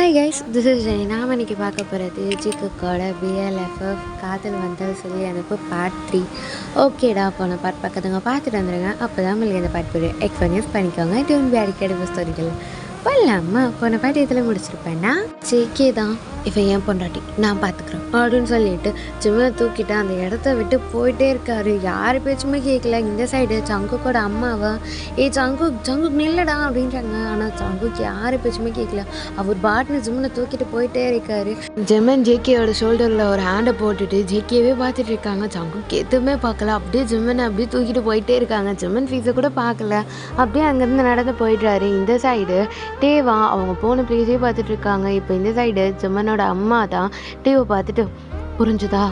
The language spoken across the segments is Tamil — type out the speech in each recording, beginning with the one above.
Hi guys, this is Jenny. நாம் இன்றைக்கி பார்க்க போகிறது ஜிக்குக்கோட BLFF காதல் வந்தால் சொல்லி அனுப்பு பார்ட் 3. ஓகேடா, போன பார்ட் பார்க்குறதுங்க பார்த்துட்டு வந்துடுங்க. அப்போ தான் உங்களுக்கு இந்த பார்ட் புரியும். எக்ஸ்பீரியன்ஸ் பண்ணிக்கோங்க. இது ஒன்று அடிக்கடி ஸ்டோரிகள் பண்ணலாமா? போன பாட்டு இதில் முடிச்சிருப்பேன்னா ஜேகே தான் இவன் ஏன் பொண்டாட்டி நான் பார்த்துக்குறேன் அப்படின்னு சொல்லிட்டு சும்மா தூக்கிட்டு அந்த இடத்த விட்டு போயிட்டே இருக்காரு. யார் பேச்சுமே கேட்கல. இந்த சைடு சங்குக்கோட அம்மாவை சங்குக்கு நில்லடா அப்படின்றாங்க. ஆனால் சங்குக்கு யார் பேச்சுமே கேட்கல. அவர் பாட்னு ஜிம்மனை தூக்கிட்டு போயிட்டே இருக்காரு. ஜெமன் ஜேகேயோட ஷோல்டரில் ஒரு ஹேண்டை போட்டுட்டு ஜேகேவே பார்த்துட்டு இருக்காங்க. சங்குக்கு எதுவுமே பார்க்கல. அப்படியே ஜிம்மனை அப்படியே தூக்கிட்டு போயிட்டே இருக்காங்க. ஜிம்மன் ஃபீஸை கூட பார்க்கல. அப்படியே அங்கேருந்து நடந்து போயிடுறாரு. இந்த சைடு டேவா அவங்க போன பிளேஸே பார்த்துட்டு இருக்காங்க. இப்போ இந்த சைடு ஜிம்மனோட அம்மா தான் டேவை பார்த்துட்டு புரிஞ்சுதா,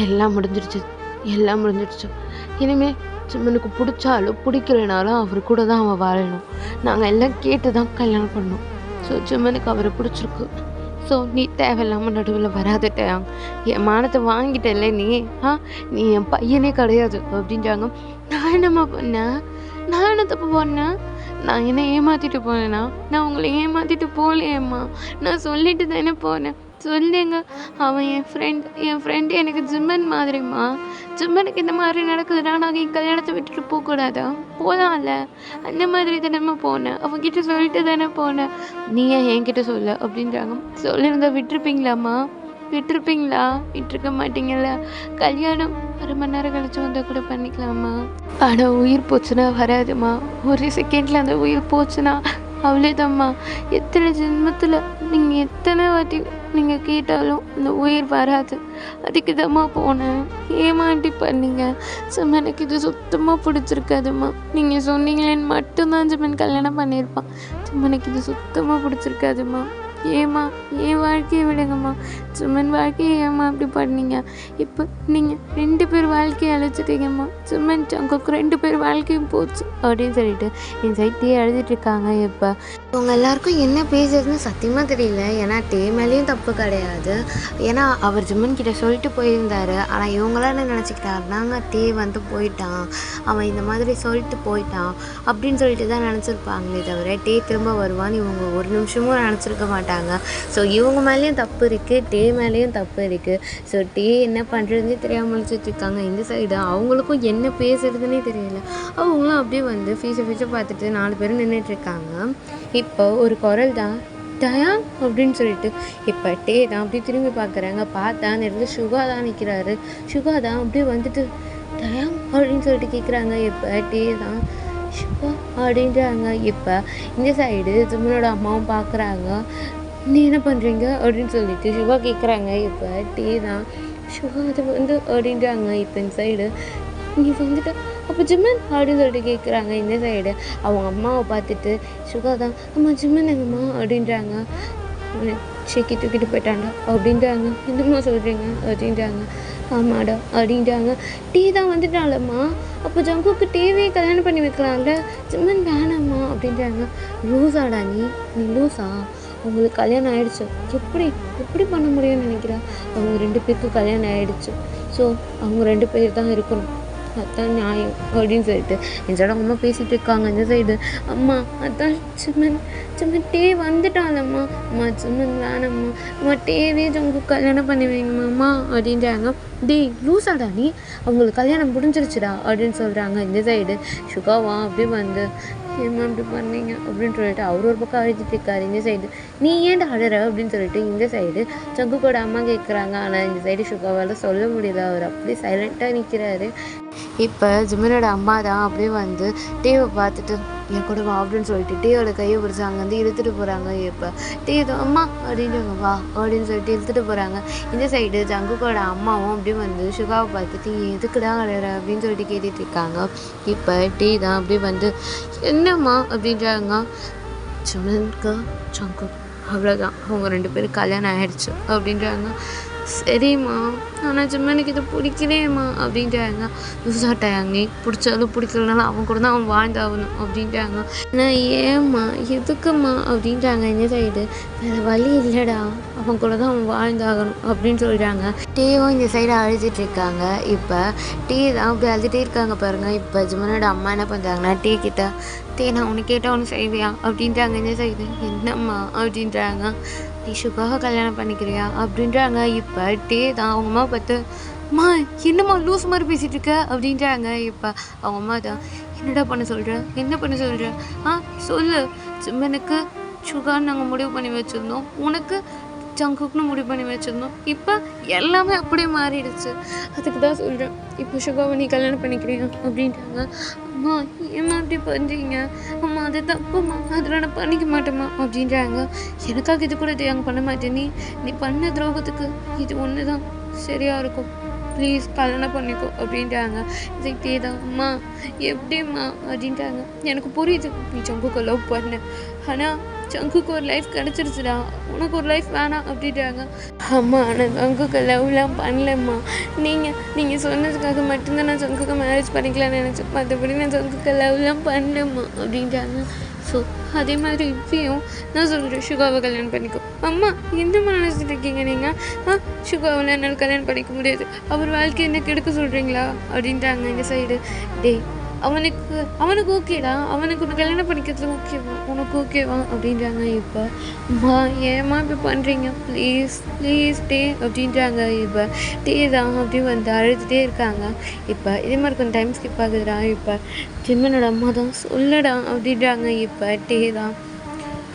எல்லாம் முடிஞ்சிடுச்சு. இனிமேல் ஜிம்மனுக்கு பிடிச்சாலும் பிடிக்கலனாலும் அவர் கூட தான் அவன் வாழணும். நாங்கள் எல்லாம் கேட்டு தான் கல்யாணம் பண்ணோம். ஸோ ஜிம்மனுக்கு அவரை பிடிச்சிருக்கு. ஸோ நீ தேவையில்லாமல் நடுவில் வராதட்டே, என் மானத்தை வாங்கிட்டல நீ என் பையனே கிடையாது அப்படின்றாங்க. நான் என்னம்மா பண்ணேன்? நான் என்ன தப்பு பண்ணேன்? நான் என்ன ஏமாற்றிட்டு போனேன்னா? நான் உங்களை ஏமாற்றிட்டு போகலையேம்மா. நான் சொல்லிட்டு தானே போனேன். சொல்லுங்க, அவன் என் ஃப்ரெண்டு எனக்கு ஜிம்மன் மாதிரிம்மா. ஜிம்மனுக்கு இந்த மாதிரி நடக்குதுன்னா நாங்கள் என் கல்யாணத்தை விட்டுட்டு போகக்கூடாதா? போகலாம்ல. அந்த மாதிரி தானேம்மா போனேன். அவன்கிட்ட சொல்லிட்டு தானே போனேன். நீ ஏன் என்கிட்ட சொல்ல அப்படின்றாங்க. சொல்லியிருந்தா விட்டுருப்பீங்களா? விட்டுருக்க மாட்டீங்கல்ல. கல்யாணம் 1/2 மணி நேரம் கழிச்சு வந்தால் கூட பண்ணிக்கலாமா? ஆனால் உயிர் போச்சுன்னா வராதுமா. ஒரு செகண்டில் அந்த உயிர் போச்சுன்னா அவ்வளோதாம்மா. எத்தனை ஜென்மத்தில் நீங்கள் எத்தனை வாட்டி நீங்கள் கேட்டாலும் அந்த உயிர் வராது. அதுக்கு தாம்மா போனேன். ஏமாட்டி பண்ணீங்க. ஜிம்மனுக்கு இது சுத்தமாக பிடிச்சிருக்காதும்மா. நீங்கள் சொன்னீங்களேன்னு மட்டும்தான் ஜிம்மன் கல்யாணம் பண்ணியிருப்பான். ஜிம்மனுக்கு இது சுத்தமாக பிடிச்சிருக்காதும்மா. ஏம்மா என் வாழ்க்கையை விடுங்கம்மா. ஜிம்மன் வாழ்க்கையை ஏம்மா அப்படி பண்ணீங்க? இப்போ நீங்கள் 2 பேர் வாழ்க்கையை அழைச்சிட்டீங்கம்மா. ஜிம்மன் சங்குக்கு 2 பேர் வாழ்க்கையும் போச்சு அப்படின்னு சொல்லிட்டு என் சைட்டே எழுதிட்டுருக்காங்க. இப்போ அவங்க எல்லாருக்கும் என்ன பேசுறதுன்னு சத்தியமாக தெரியல. ஏன்னா டே மேலேயும் தப்பு கிடையாது. ஏன்னா அவர் ஜிம்மன் கிட்ட சொல்லிட்டு போயிருந்தார். ஆனால் இவங்களாம் என்ன நினச்சிக்கிட்டாருனாங்க, டே வந்து போயிட்டான், அவன் இந்த மாதிரி சொல்லிட்டு போயிட்டான் அப்படின்னு சொல்லிட்டு தான் நினச்சிருப்பாங்களே தவிர டே திரும்ப வருவான்னு இவங்க ஒரு நிமிஷமும் நினச்சிருக்க மாட்டாங்க. ஸோ இவங்க மேலேயும் தப்பு இருக்குது, டே மேலேயும் தப்பு இருக்குது. ஸோ டே என்ன பண்ணுறதுனே தெரியாமல் முடிச்சுட்டு இருக்காங்க. இந்த சைடு அவங்களுக்கும் என்ன பேசுறதுன்னே தெரியல. அவங்களும் அப்படியே வந்து ஃபீஸை பார்த்துட்டு 4 பேரும் நின்றுட்டுருக்காங்க. இப்போ ஒரு குரல் தான் தயா அப்படின்னு சொல்லிட்டு இப்போ டே தான் அப்படியே திரும்பி பார்க்குறாங்க. பார்த்தா அந்த இடத்துல சுகா தான் நிற்கிறாரு. சுகா தான் அப்படியே வந்துட்டு தயா அப்படின்னு சொல்லிட்டு கேட்குறாங்க. இப்போ டே தான் சுகா அப்படின்றாங்க. இப்போ இந்த சைடு ஜிம்மனோட அம்மாவும் பார்க்குறாங்க. நீ என்ன பண்ணுறீங்க அப்படின்னு சொல்லிட்டு சுகா கேட்குறாங்க. இப்போ டே தான் சுகா அது வந்து அப்படின்றாங்க. இப்போ இந்த சைடு நீ வந்துட்டு அப்போ ஜிம்மன் அப்படின்னு சொல்லிட்டு கேட்குறாங்க. இந்த சைடு அவங்க அம்மாவை பார்த்துட்டு சுகா தான் அம்மா ஜிம்மன் எங்கம்மா அப்படின்றாங்க. ஷேக்கி தூக்கிட்டு போயிட்டாண்டா அப்படின்றாங்க. என்னம்மா சொல்கிறீங்க அப்படின்றாங்க. ஆமாடா அப்படின்றாங்க. டீ தான் வந்துட்டாலம்மா. அப்போ ஜங்குக்கு டிவியை கல்யாணம் பண்ணி வைக்கலாம்ல. ஜிம்மன் வேணாம்மா அப்படின்றாங்க. லூஸாடா நீ லூஸா? அவங்களுக்கு கல்யாணம் ஆகிடுச்சு. எப்படி பண்ண முடியும்னு நினைக்கிறா? அவங்க 2 பேருக்கும் கல்யாணம் ஆகிடுச்சு. ஸோ அவங்க 2 பேர் தான் இருக்கணும், அதான் நியாயம் அப்படின்னு சொல்லிட்டு என் சைடு அம்மா பேசிகிட்டு இருக்காங்க. இந்த சைடு அம்மா அதான் ஜிம்மன் டே வந்துட்டாலம்மா. அம்மா ஜிம்மன் வேணாம்மா. அம்மா டேவே ஜங்கு கல்யாணம் பண்ணி வைங்கம்மா அப்படின்றாங்க. டே லூஸாடா நீ? அவங்களுக்கு கல்யாணம் முடிஞ்சிருச்சுடா அப்படின்னு சொல்கிறாங்க. இந்த சைடு சுகாவா அப்படியே வந்து ஏம்மா அப்படி பண்ணீங்க அப்படின்னு சொல்லிட்டு அவர் ஒரு பக்கம் அழுதுட்டு இருக்காரு. இந்த சைடு நீ ஏன்டா அழுற அப்படின்னு சொல்லிட்டு இந்த சைடு ஜங்குக்கோட அம்மா கேட்குறாங்க. ஆனால் இந்த சைடு சுகாவால் சொல்ல முடியல. அவர் அப்படியே சைலண்ட்டாக நிற்கிறாரு. இப்போ ஜிம்மனோட அம்மா தான் அப்படியே வந்து டேவை பார்த்துட்டு என் கூட வா அப்படின்னு சொல்லிட்டு டேவோட கையை பிடிச்சி அங்கேருந்து இழுத்துட்டு போகிறாங்க. இப்போ டே அம்மா அப்படின்ட்டு வா அப்படின்னு சொல்லிட்டு இழுத்துட்டு போகிறாங்க. இந்த சைடு ஜங்குக்கோட அம்மாவும் அப்படியே வந்து சுகாவை பார்த்துட்டு எதுக்குடா அழுற அப்படின்னு சொல்லிட்டு கேட்டுட்டு இருக்காங்க. இப்போ டே தான் அப்படியே வந்து என்னம்மா அப்படின்றாங்க. ஜிம்மனுக்கு ஜங்கு அவ்வளோதான், அவங்க 2 பேரும் கல்யாணம் ஆகிடுச்சு அப்படின்றாங்க. சரிம்மா, ஆனால் ஜிம்மனுக்கு இது பிடிக்கலையேம்மா அப்படின்றாங்க. லூசாட்டாங்க நீ? பிடிச்சாலும் பிடிக்கலனாலும் அவன் கூட தான் அவன் வாழ்ந்தாகணும் அப்படின்றாங்க. ஆனால் ஏம்மா எதுக்கும்மா அப்படின்றாங்க. இந்த சைடு வேறு வழி இல்லைடா, அவன் கூட தான் அவன் வாழ்ந்தாகணும் அப்படின்னு சொல்கிறாங்க. டேவும் இந்த சைடு அழுதுட்டு இருக்காங்க. இப்போ டே தான் அப்படி அழுதுகிட்டே இருக்காங்க பாருங்கள். இப்போ ஜிம்மனோட அம்மா என்ன பண்ணுறாங்கன்னா டே கிட்ட நான் உனக்கு கேட்டால் ஒன்று செய்வியா அப்படின்றாங்க. என்ன செய்யுது என்னம்மா அப்படின்றாங்க. நீ சுகாவை கல்யாணம் பண்ணிக்கிறியா அப்படின்றாங்க. இப்போ தான் அவங்க அம்மா பார்த்து அம்மா என்னம்மா லூஸ் மாதிரி பேசிகிட்டு இருக்க அப்படின்றாங்க. இப்போ அவங்க அம்மா தான் என்னடா பண்ண சொல்கிற என்ன பண்ண சொல்கிற சொல்லு. சிம்மனுக்கு சுகான்னு நாங்கள் முடிவு பண்ணி வச்சுருந்தோம், உனக்கு ஜங்குக்குன்னு முடிவு பண்ணி வச்சுருந்தோம். இப்போ எல்லாமே அப்படியே மாறிடுச்சு. அதுக்கு தான் சொல்கிறேன் இப்போ சுகாவை நீ கல்யாணம் பண்ணிக்கிறீங்க அப்படின்ட்டாங்க. அம்மா ஏம்மா அப்படி பண்ணுறீங்க அம்மா, அது தப்புமா, அதில் நான் பண்ணிக்க மாட்டேம்மா அப்படின்றாங்க. எனக்காக இது கூட நாங்கள் பண்ண மாட்டேன், நீ பண்ண துரோகத்துக்கு இது ஒன்று தான் சரியாக இருக்கும், ப்ளீஸ் கல்யாணம் பண்ணிக்கோ அப்படின்ட்டாங்க. இதே தான் அம்மா எப்படிம்மா அப்படின்ட்டாங்க. எனக்கு புரியுது நீ ஜங்குக்கு லவ் பண்ண, ஆனால் ஜங்குக்கு ஒரு லைஃப் கிடச்சிருச்சுடா, உனக்கு ஒரு லைஃப் வேணாம் அப்படின்ட்டாங்க. அம்மா நான் ஜங்குக்கு லவ்லாம் பண்ணலம்மா, நீங்கள் சொன்னதுக்காக மட்டும்தான் நான் ஜங்குக்கு மேரேஜ் பண்ணிக்கலாம்னு நினச்சேன், மற்றபடி நான் ஜங்குக்கு லவ்லாம் பண்ணலம்மா அப்படின்ட்டாங்க. ஸோ அதே மாதிரி இப்பயும் நான் சொல்கிறேன் சுகாவை கல்யாணம் பண்ணிக்கோ. அம்மா எந்த நினச்சிட்டு இருக்கீங்க நீங்கள்? சுகாவில் என்னால் கல்யாணம் பண்ணிக்க முடியாது, அவர் வாழ்க்கை என்ன கெடுக்க சொல்கிறீங்களா அப்படின்ட்டாங்க இந்த சைடு. அவனுக்கு ஓகேடா, அவனுக்கு ஒன்று கல்யாணம் பண்ணிக்கிறது ஓகேவா, உனக்கு ஓகேவா அப்படின்றாங்க. இப்போ அம்மா ஏம்மா இப்போ பண்ணுறீங்க, ப்ளீஸ் அப்படின்றாங்க. இப்போ தான் அப்படி வந்து அழுதுகிட்டே இருக்காங்க. இப்போ இதே மாதிரி கொஞ்சம் டைம் ஸ்கிப் ஆகுதுடா. இப்போ ஜிம்மனோட அம்மா தான் சொல்லடா அப்படின்றாங்க. இப்போ தான்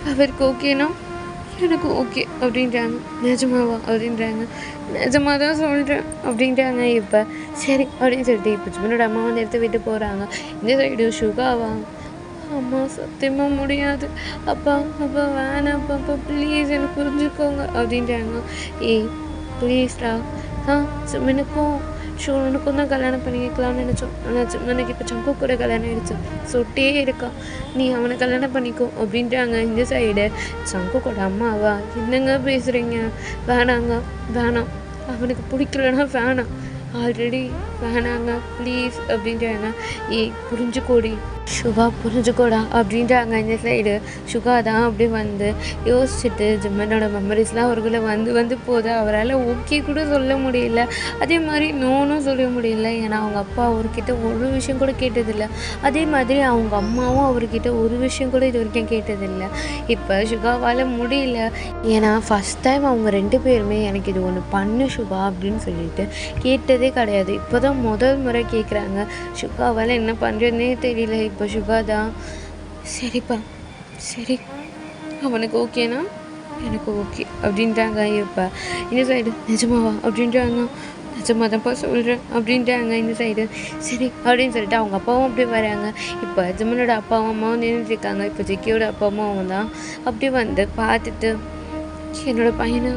அவருக்கு ஓகேனா எனக்கு ஓகே அப்படின்றாங்க. நிஜமாவா அப்படின்றாங்க. நிஜமாக தான் சொல்கிறேன் அப்படின்றாங்க. இப்போ சரி அப்படின்னு சொல்லிட்டு இப்போ ஜிம்மனோட அம்மா வந்து எடுத்து விட்டு போகிறாங்க. இந்த சைடு சுகாவா அம்மா சத்தியமாக முடியாது, அப்பா வேணாம் அப்பா ப்ளீஸ் எனக்கு புரிஞ்சுக்கோங்க அப்படின்றாங்க. ப்ளீஸ்டா ஜிம்மனுக்கும் ஷோனுக்கும் தான் கல்யாணம் பண்ணிக்கலாம்னு நினச்சோம், ஆனால் ஜிம்மனுக்கு இப்போ சங்கு கூட கல்யாணம் ஆகிடுச்சு, சொட்டே இருக்கா, நீ அவனை கல்யாணம் பண்ணிக்கோ அப்படின்றாங்க. இந்த சைடு சங்கு கூட அம்மாவா என்னங்க பேசுகிறீங்க, வேணாம் அவனுக்கு பிடிக்கலன்னா வேணாம், ஆல்ரெடி வேணாங்க ப்ளீஸ் அப்படின்றாங்க. புரிஞ்சுக்கோடி சுகா புரிஞ்சுக்கோடா அப்படின்றாங்க. இந்த சைடு சுகா தான் அப்படி வந்து யோசிச்சுட்டு ஜிம்மனோட மெமரிஸ்லாம் அவர்களை வந்து போது. அவரால் ஓகே கூட சொல்ல முடியல, அதே மாதிரி நோனும் சொல்ல முடியல. ஏன்னா அவங்க அப்பா அவர்கிட்ட ஒரு விஷயம் கூட கேட்டதில்லை, அதே மாதிரி அவங்க அம்மாவும் அவர்கிட்ட ஒரு விஷயம் கூட இது வரைக்கும் கேட்டதில்லை. இப்போ சுகாவால் முடியல, ஏன்னா ஃபஸ்ட் டைம் அவங்க 2 பேருமே எனக்கு இது ஒன்று பண்ணு சுகா அப்படின்னு சொல்லிட்டு கேட்டதே கிடையாது. இப்போ தான் முதல் முறை கேட்குறாங்க. சுகாவால் என்ன பண்ணுறதுனே தெரியல. இப்போ சுகா தான் சரிப்பா சரி அவனுக்கு ஓகேனா எனக்கு ஓகே அப்படின்றாங்க. இப்போ இந்த சைடு நிஜமாவா அப்படின்றாங்க. நிஜமாக தான்ப்பா சொல்கிறேன் அப்படின்றாங்க. இந்த சைடு சரி அப்படின்னு சொல்லிட்டு அவங்க அப்பாவும் அப்படி வராங்க. இப்போ ஜிம்மனோட அப்பாவும் அம்மாவும் நின்றுட்டுருக்காங்க. இப்போ ஜிக்கியோட அப்பா அம்மாவும் தான் அப்படி வந்து பார்த்துட்டு என்னோடய பையனை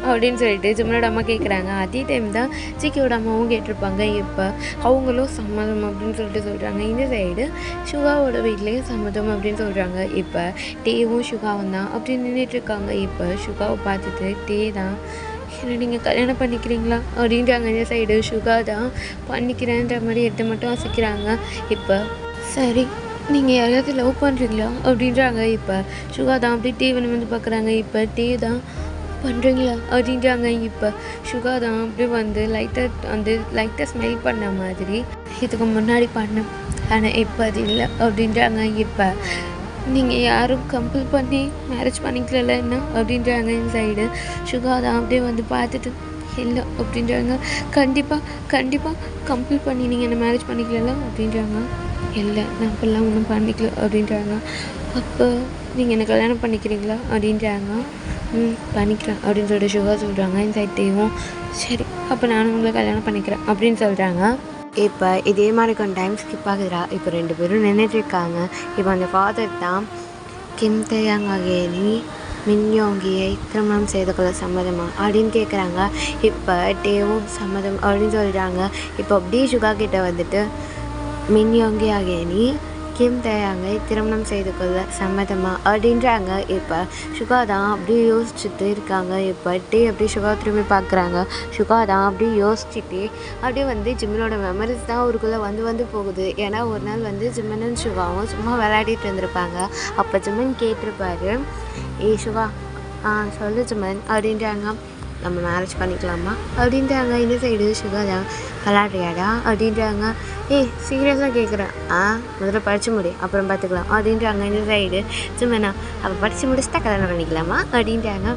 அப்படின்னு சொல்லிட்டு ஜிம்மனோட அம்மா கேட்குறாங்க. அதே டைம் தான் ஜிக்கியோட அம்மாவும் கேட்டிருப்பாங்க. இப்போ அவங்களும் சம்மதம் அப்படின்னு சொல்லிட்டு சொல்கிறாங்க. இந்த சைடு சுகாவோட வீட்லேயும் சம்மதம் அப்படின்னு சொல்கிறாங்க. இப்போ டேவும் சுகாவும் தான் அப்படி நின்றுட்டுருக்காங்க. இப்போ சுகாவை பார்த்துட்டு தான் என்ன நீங்கள் கல்யாணம் பண்ணிக்கிறீங்களா அப்படின்றாங்க. இந்த சைடு சுகா தான் பண்ணிக்கிறேன்ற மாதிரி எடுத்து மட்டும் வசிக்கிறாங்க. இப்போ சரி நீங்கள் யாராவது லவ் பண்ணுறீங்களா அப்படின்றாங்க. இப்போ சுகா தான் அப்படி டேவனை வந்து பார்க்குறாங்க. இப்போ தான் பண்ணுறீங்களா அப்படின்றாங்க. இப்போ சுகா தான் அப்படி வந்து லைட்டாக ஸ்மெல் பண்ண மாதிரி இதுக்கு முன்னாடி பண்ணேன், ஆனால் இப்போ அது இல்லை அப்படின்றாங்க. இப்போ நீங்கள் யாரும் கம்பல் பண்ணி மேரேஜ் பண்ணிக்கல என்ன அப்படின்றாங்க. இந்த சைடு சுகா தான் அப்படியே வந்து பார்த்துட்டு இல்லை அப்படின்றாங்க. கண்டிப்பாக கம்பல் பண்ணி நீங்கள் என்ன மேரேஜ் பண்ணிக்கல அப்படின்றாங்க. இல்லை நான் இப்போல்லாம் ஒன்றும் பண்ணிக்கல அப்படின்றாங்க. அப்போ நீங்கள் என்ன கல்யாணம் பண்ணிக்கிறீங்களா அப்படின்றாங்க. பண்ணிக்கிறேன் அப்படின்னு சொல்லிட்டு சுகா சொல்கிறாங்க. இந்த சைட்டையும் சரி அப்போ நானும் உங்களை கல்யாணம் பண்ணிக்கிறேன் அப்படின்னு சொல்கிறாங்க. இப்போ இதே மாதிரி கொஞ்சம் டைம் ஸ்கிப் ஆகுதுடா. இப்போ 2 பேரும் நின்றுட்டுருக்காங்க. இப்போ அந்த ஃபாதர் தான் கிம் தேயாங்கி மின்யோங்கியை திருமணம் செய்து கொள்ள சம்மதமா அப்படின்னு கேட்குறாங்க. இப்போ டேவும் சம்மதம் அப்படின்னு சொல்கிறாங்க. இப்போ அப்படியே சுகா கிட்ட வந்துட்டு மின்யோங்கி ஆகியனி கிம் தேயாங்கை திருமணம் செய்து கொள்ள சம்மதமா அப்படின்றாங்க. இப்போ சுகா தான் அப்படியே யோசிச்சுட்டு இருக்காங்க. இப்போ அப்படியே சுகா திரும்பி பார்க்குறாங்க. சுகா தான் அப்படியே யோசிச்சுட்டு அப்படியே வந்து ஜிம்மனோட மெமரிஸ் தான் அவருக்குள்ளே வந்து போகுது. ஏன்னா ஒரு நாள் வந்து ஜிம்மனும் சுகாவும் சும்மா விளையாடிட்டு இருந்திருப்பாங்க. அப்போ ஜிம்மன் கேட்டிருப்பாரு, சுகா சொல்லு ஜிம்மன் அப்படின்றாங்க. நம்ம மேரேஜ் பண்ணிக்கலாமா அப்படின்றாங்க. இந்த சைடு சுகா தான் விளாட்றியாடா அப்படின்றாங்க. ஏய் சீரியஸாக கேட்குறேன். முதல்ல படித்து முடி அப்புறம் பார்த்துக்கலாம் அப்படின்றாங்க. இந்த சைடு சும்மா அப்போ படித்து முடிச்சுட்டா கல்யாணம் பண்ணிக்கலாமா அப்படின்றாங்க.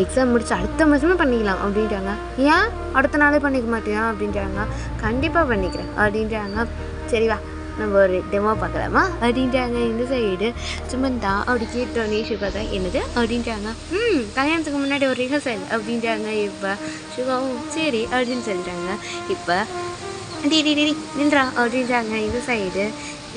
எக்ஸாம் முடிச்சு அடுத்த மாதமே பண்ணிக்கலாம் அப்படின்றாங்க. ஏன் அடுத்த நாளே பண்ணிக்க மாட்டியா அப்படின்றாங்க. கண்டிப்பாக பண்ணிக்கிறேன் அப்படின்றாங்க. சரி வா நம்ம ஒரு டெமோ பார்க்கலாமா அப்படின்றாங்க. இந்த சைடு சுமந்தா அப்படி கேட்டோன்னே சுகா தான் என்னது அப்படின்றாங்க. கல்யாணத்துக்கு முன்னாடி ஒரு ரிஹர்சல் அப்படின்றாங்க. இப்போ சுகாவும் சரி அப்படின்னு சொல்லிட்டாங்க. இப்போ டி டி டி நின்றா அப்படின்றாங்க. இந்த சைடு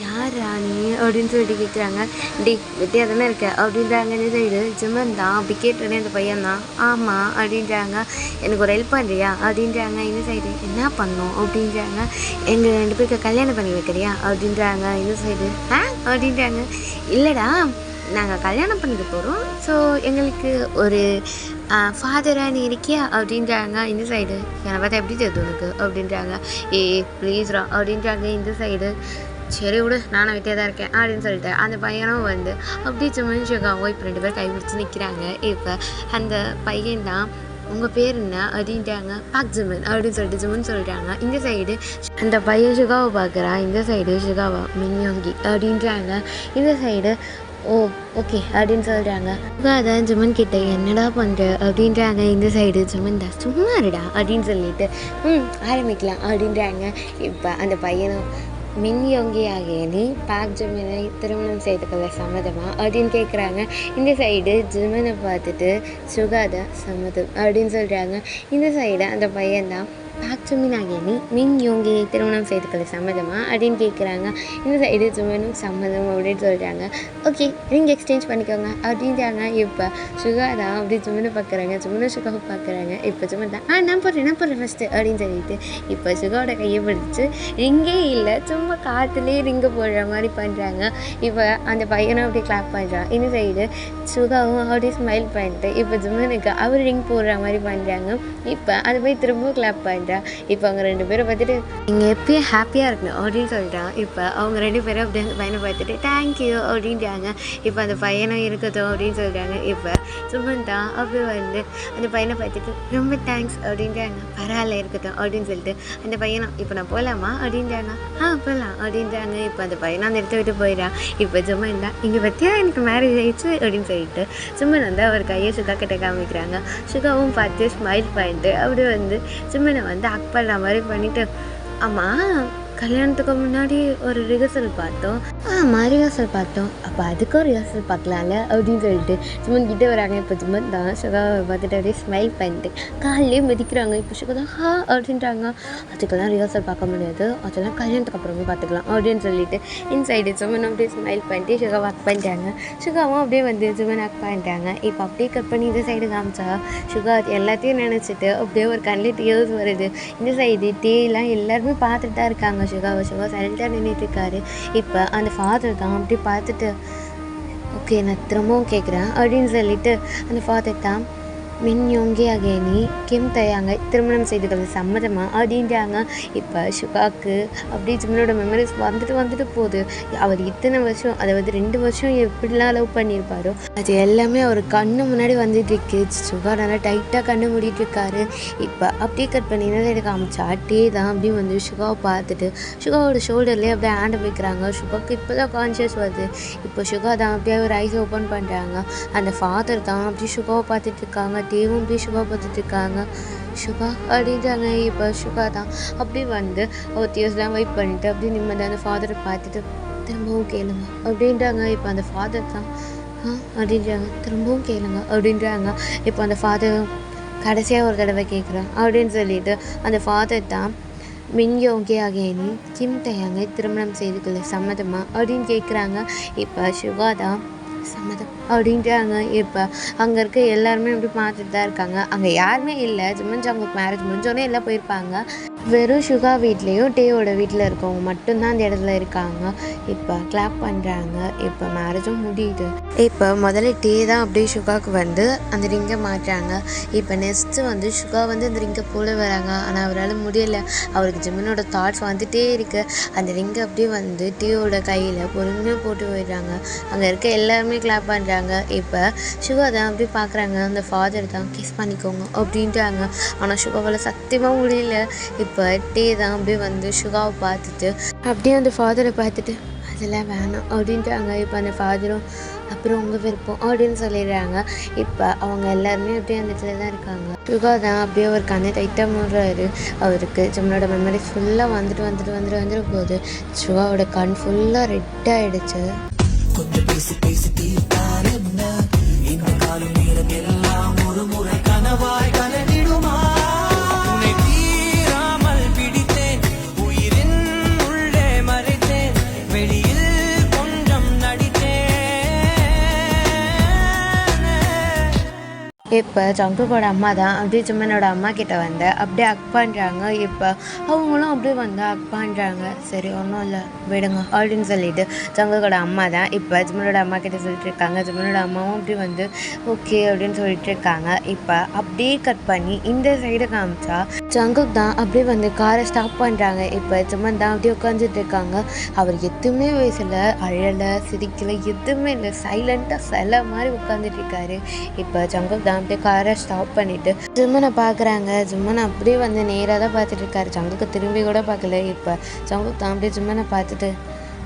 யார் ராணி அப்படின்னு சொல்லிட்டு கேட்குறாங்க. டி வெட்டியாக தானே இருக்க அப்படின்றாங்க. இந்த சைடு ஜிம்மன் தான் அப்படி கேட்டோன்னே அந்த பையன் தான் ஆமாம் அப்படின்றாங்க. எனக்கு ஒரு ஹெல்ப் பண்ணுறியா அப்படின்றாங்க. இந்த சைடு என்ன பண்ணோம் அப்படின்றாங்க. எங்கள் 2 பேருக்கு கல்யாணம் பண்ணி வைக்கிறியா அப்படின்றாங்க. இந்த சைடு அப்படின்றாங்க. இல்லைடா நாங்கள் கல்யாணம் பண்ணிக்க போகிறோம். ஸோ எங்களுக்கு ஒரு ஃபாதராக நீ இருக்கியா அப்படின்றாங்க. இந்த சைடு என்னை பார்த்தா எப்படி தெரியுது உனக்கு அப்படின்றாங்க. ப்ளீஸ்ரா அப்படின்றாங்க. இந்த சைடு சரி விடு நானும் விட்டே தான் இருக்கேன் அப்படின்னு சொல்லிட்டு அந்த பையனும் வந்து அப்படி சும்மா சுகாவும் இப்போ 2 பேர் கைப்பிடிச்சு நிற்கிறாங்க. இப்போ அந்த பையன் தான் உங்கள் பேர் என்ன அப்படின்ட்டாங்க. பாக் ஜிமன் அப்படின்னு சொல்லிட்டு ஜிமன் சொல்லிட்டாங்க. இந்த சைடு அந்த பையன் சுகாவை பார்க்குறான். இந்த சைடு சுகாவா மின்யோங்கி அப்படின்றாங்க. இந்த சைடு ஓகே அப்படின்னு சொல்கிறாங்க. அதான் ஜிமன் கிட்ட என்னடா பண்ணுற அப்படின்றாங்க. இந்த சைடு ஜிமன் தான் சும்மா இருடா அப்படின்னு சொல்லிட்டு ஆரம்பிக்கலாம் அப்படின்றாங்க. இப்போ அந்த பையனும் மின்யோங்கியாகிய நீ பாக் ஜிமனை திருமணம் செய்துக்கொள்ள சம்மதமா அப்படின்னு கேட்குறாங்க. இந்த சைடு ஜிமனை பார்த்துட்டு சுகாதா சம்மதம் அப்படின்னு சொல்கிறாங்க. இந்த சைடு அந்த பையன்தான் பாக் ஜிமினாகிய நீ மின்யோங்கியை திருமணம் செய்துக்கொள்ள சம்மதமா அப்படின்னு கேட்குறாங்க. இந்த சைடு ஜிமனும் சம்மதம் அப்படின்னு சொல்கிறாங்க. ஓகே நீங்கள் எக்ஸ்சேஞ்ச் பண்ணிக்கோங்க அப்படின்றாங்க. இப்போ சுகாதா அப்படி ஜிமனை பார்க்குறாங்க. ஜிமனும் சுகாவை பார்க்குறாங்க. இப்போ ஜிமன் தான் நான் போடுறேன் ஃபஸ்ட்டு அப்படின்னு சொல்லிட்டு இப்போ சுகாவோட கையை பிடிச்சி ரிங்கே இல்லை சும்மா காற்றுலேயே ரிங்கு போடுற மாதிரி பண்ணுறாங்க. இப்போ அந்த பையனும் அப்படியே கிளாப் பண்ணுறான். இந்த சைடு சுகாவும் அப்படியே ஸ்மைல் பண்ணிட்டு இப்போ ஜிமனுக்கு அவர் ரிங் போடுற மாதிரி பண்ணுறாங்க. இப்போ அது போய் திரும்ப கிளாப் பண்ணுறான். இப்போ அவங்க 2 பேரை பார்த்துட்டு நீங்கள் எப்பயும் ஹாப்பியாக இருக்கணும் அப்படின்னு சொல்லிட்டான். இப்போ அவங்க 2 பேரும் அப்படி அந்த பையனை பார்த்துட்டு தேங்க்யூ அப்படின்றாங்க. இப்போ அந்த பையனும் இருக்கட்டும் அப்படின்னு சொல்கிறாங்க. இப்போ சுமந்தா அப்படி வந்து அந்த பையனை பார்த்துட்டு ரொம்ப தேங்க்ஸ் அப்படின்றாங்க. பரவாயில்ல இருக்கட்டும் அப்படின்னு சொல்லிட்டு அந்த பையனும் இப்போ நான் போகலாமா அப்படின்றாங்க. போகலாம் அப்படின்றாங்க. இப்போ அந்த பையனை அந்த இடத்த விட்டு போயிடான். இப்போ சுமன் தான் இங்கே பற்றியா எனக்கு மேரேஜ் ஆயிடுச்சு அப்படின்னு சொல்லிட்டு சுமன் வந்து அவர் கையை சுகா கிட்ட காமிக்கிறாங்க. சுகாவும் பார்த்து ஸ்மைல் பண்ணிட்டு அப்படி வந்து சுமனை வந்து அக் பண்ணுற மாதிரி பண்ணிவிட்டு ஆமாம் கல்யாணத்துக்கு முன்னாடி ஒரு ரிஹர்சல் பார்த்தோம். ரிஹர்சல் பார்த்தோம். அப்போ அதுக்கும் ரிஹர்சல் பார்க்கலாம்ல அப்படின்னு சொல்லிட்டு சுமன் கிட்டே வராங்க. இப்போ சுமன் தான் சுகாவை பார்த்துட்டு அப்படியே ஸ்மைல் பண்ணிட்டு காலையிலே மிதிக்கிறாங்க. இப்போ சுகா தான் அப்படின்றாங்க. அதுக்கெல்லாம் ரிஹர்சல் பார்க்க முடியாது, அதெல்லாம் கல்யாணத்துக்கு அப்புறமே பார்த்துக்கலாம் அப்படின்னு சொல்லிட்டு இன்சைடு சுமன் அப்படியே ஸ்மைல் பண்ணிட்டு சுகாவை அக் பண்ணிட்டாங்க. சுகாவும் அப்படியே வந்து சுமன் அக் பண்ணிட்டாங்க. இப்போ அப்படியே கட் பண்ணி இந்த சைடு காமிச்சா சுகா எல்லாத்தையும் நினச்சிட்டு அப்படியே ஒரு கண்ணில் டியர்ஸ் வருது. இந்த சைடு டீலாம் எல்லாருமே பார்த்துட்டு தான் இருக்காங்க. சுகா சைலண்டாக நின்றுட்டுருக்காரு. இப்போ அந்த ஃபாதர் தான் அப்படி பார்த்துட்டு ஓகே நான் திரும்பவும் கேட்குறேன் அப்படின்னு சொல்லிட்டு அந்த ஃபாதர் தான் மின்யோங்கியாகிய நீ கிம் தயாங்க திருமணம் செய்துக்கிறது சம்மதமா அப்படின்றாங்க. இப்போ சுகாக்கு அப்படி ஜிம்மனோட மெமரிஸ் வந்துட்டு போகுது. அவர் இத்தனை வருஷம் அதாவது 2 வருஷம் எப்படிலாம் லவ் பண்ணியிருப்பாரோ அது எல்லாமே அவர் கண்ணு முன்னாடி வந்துட்டு இருக்கு. சுகா நல்லா டைட்டாக கண்ணு மூடிட்டு இருக்காரு. இப்போ அப்படியே கட் பண்ணி என்ன காமிச்சா டே தான் அப்படி வந்து சுகாவை பார்த்துட்டு சுகாவோட ஷோல்டர்லேயே அப்படியே ஹேண்டை வைக்கிறாங்க. சுகாவுக்கு இப்போ தான் கான்ஷியஸ் வருது. இப்போ சுகா தான் அப்படியே ஒரு ஐஸ் ஓப்பன் பண்ணுறாங்க. அந்த ஃபாதர் தான் அப்படி சுகாவை பார்த்துட்டு இருக்காங்க. தேவும் அப்படி சுகா பார்த்துட்டு இருக்காங்க. சுகா அப்படின்றாங்க. இப்போ சுகா தான் அப்படி வந்து ஒரு தியர்ஸ்லாம் வெயிட் பண்ணிட்டு அப்படி நிம்மதி அந்த ஃபாதரை பார்த்துட்டு திரும்பவும் கேளுங்க அப்படின்றாங்க. இப்போ அந்த ஃபாதர் தான் அப்படின்றாங்க. திரும்பவும் கேளுங்க அப்படின்றாங்க. இப்போ அந்த ஃபாதர் கடைசியாக ஒரு தடவை கேட்குறேன் அப்படின்னு சொல்லிட்டு அந்த ஃபாதர் தான் மின்யோங்கியாகிய நீ கிம் தயாங்க திருமணம் செய்துக்கொள்ள சம்மதமா அப்படின்னு கேட்குறாங்க. இப்போ சுகா தான் சம்மதம் அப்படின்றாங்க. இப்போ அங்கே இருக்க எல்லாருமே அப்படி பார்த்துட்டு தான் இருக்காங்க. அங்கே யாருமே இல்லை. ஜிம்மன் அவங்களுக்கு மேரேஜ் முடிஞ்சோடனே எல்லாம் போயிருப்பாங்க. வெறும் சுகா வீட்லேயும் டேயோட வீட்டில் இருக்கவங்க மட்டும்தான் அந்த இடத்துல இருக்காங்க. இப்போ கிளாப் பண்ணுறாங்க. இப்போ மேரேஜும் முடியுது. இப்போ முதல்ல டே தான் அப்படியே சுகாவுக்கு வந்து அந்த ரிங்கை மாட்டுறாங்க. இப்போ நெக்ஸ்ட்டு வந்து சுகா வந்து அந்த ரிங்கை போட வராங்க. ஆனால் அவரால் முடியலை. அவருக்கு ஜிம்மனோட தாட்ஸ் வந்துகிட்டே இருக்குது. அந்த ரிங்கை அப்படியே வந்து டேயோட கையில் பொறுமையாக போட்டு போயிடுறாங்க. அங்கே இருக்க எல்லாருமே கிளாப் பண்ணுறாங்க. இப்போ சுகா தான் அப்படியே பார்க்குறாங்க. அந்த ஃபாதர் தான் கிஸ் பண்ணிக்கோங்க அப்படின்ட்டாங்க. ஆனால் சுகாவால் சத்தியமாக முடியல. இப்போ டே தான் அப்படியே வந்து சுகாவை பார்த்துட்டு அப்படியே அந்த ஃபாதரை பார்த்துட்டு அதெல்லாம் வேணாம் அப்படின்ட்டாங்க. இப்போ அந்த ஃபாதரும் அப்புறம் உங்கள் விருப்பம் அப்படின்னு சொல்லிடுறாங்க. இப்போ அவங்க எல்லாருமே அப்படியே அந்த இடத்துல தான் இருக்காங்க. சுகா தான் அப்படியே ஒரு கண்ணை டைட்டாக மூடுறாரு. அவருக்கு நம்மளோட மெமரிஸ் ஃபுல்லாக வந்துட்டு போகுது. சுகாவோட கண் ஃபுல்லாக ரெட் ஆகிடுச்சு. கொஞ்சம் பேசி பேசி ஒரு முறை கனவாய் கலந்திடுமா இப்போ ஜங்குக்கோட அம்மா தான் அப்படியே ஜிம்மனோட அம்மா கிட்ட வந்து அப்படியே அக் பண்ணுறாங்க. இப்போ அவங்களும் அப்படியே வந்து அக் பண்ணுறாங்க. சரி ஒன்றும் இல்லை விடுங்க அப்படின்னு சொல்லிட்டு ஜங்குக்கோட அம்மா தான் இப்போ ஜிம்மனோட அம்மா கிட்ட சொல்லிட்டு இருக்காங்க. ஜிம்மனோட அம்மாவும் அப்படி வந்து ஓகே அப்படின்னு சொல்லிட்டு இருக்காங்க. இப்போ அப்படியே கட் பண்ணி இந்த சைடு காமிச்சா ஜங்குக் தான் அப்படியே வந்து காரை ஸ்டாப் பண்ணுறாங்க. இப்போ ஜிம்மன் தான் அப்படியே உட்காந்துட்டு இருக்காங்க. அவர் எதுவுமே பேசலை, அழலை, சிரிக்கலை, எதுவுமே இல்லை. சைலண்ட்டாக சில மாதிரி உட்காந்துட்டு இருக்காரு. இப்போ ஜங்குக் தான் அப்படியே காரை ஸ்டாப் பண்ணிவிட்டு ஜிம்மனை பார்க்குறாங்க. ஜிம்மனை அப்படியே வந்து நேராக தான் பார்த்துட்டு இருக்காரு. ஜங்குக்கு திரும்பி கூட பார்க்கல. இப்போ ஜங்குக் தான் அப்படியே ஜிம்மனை பார்த்துட்டு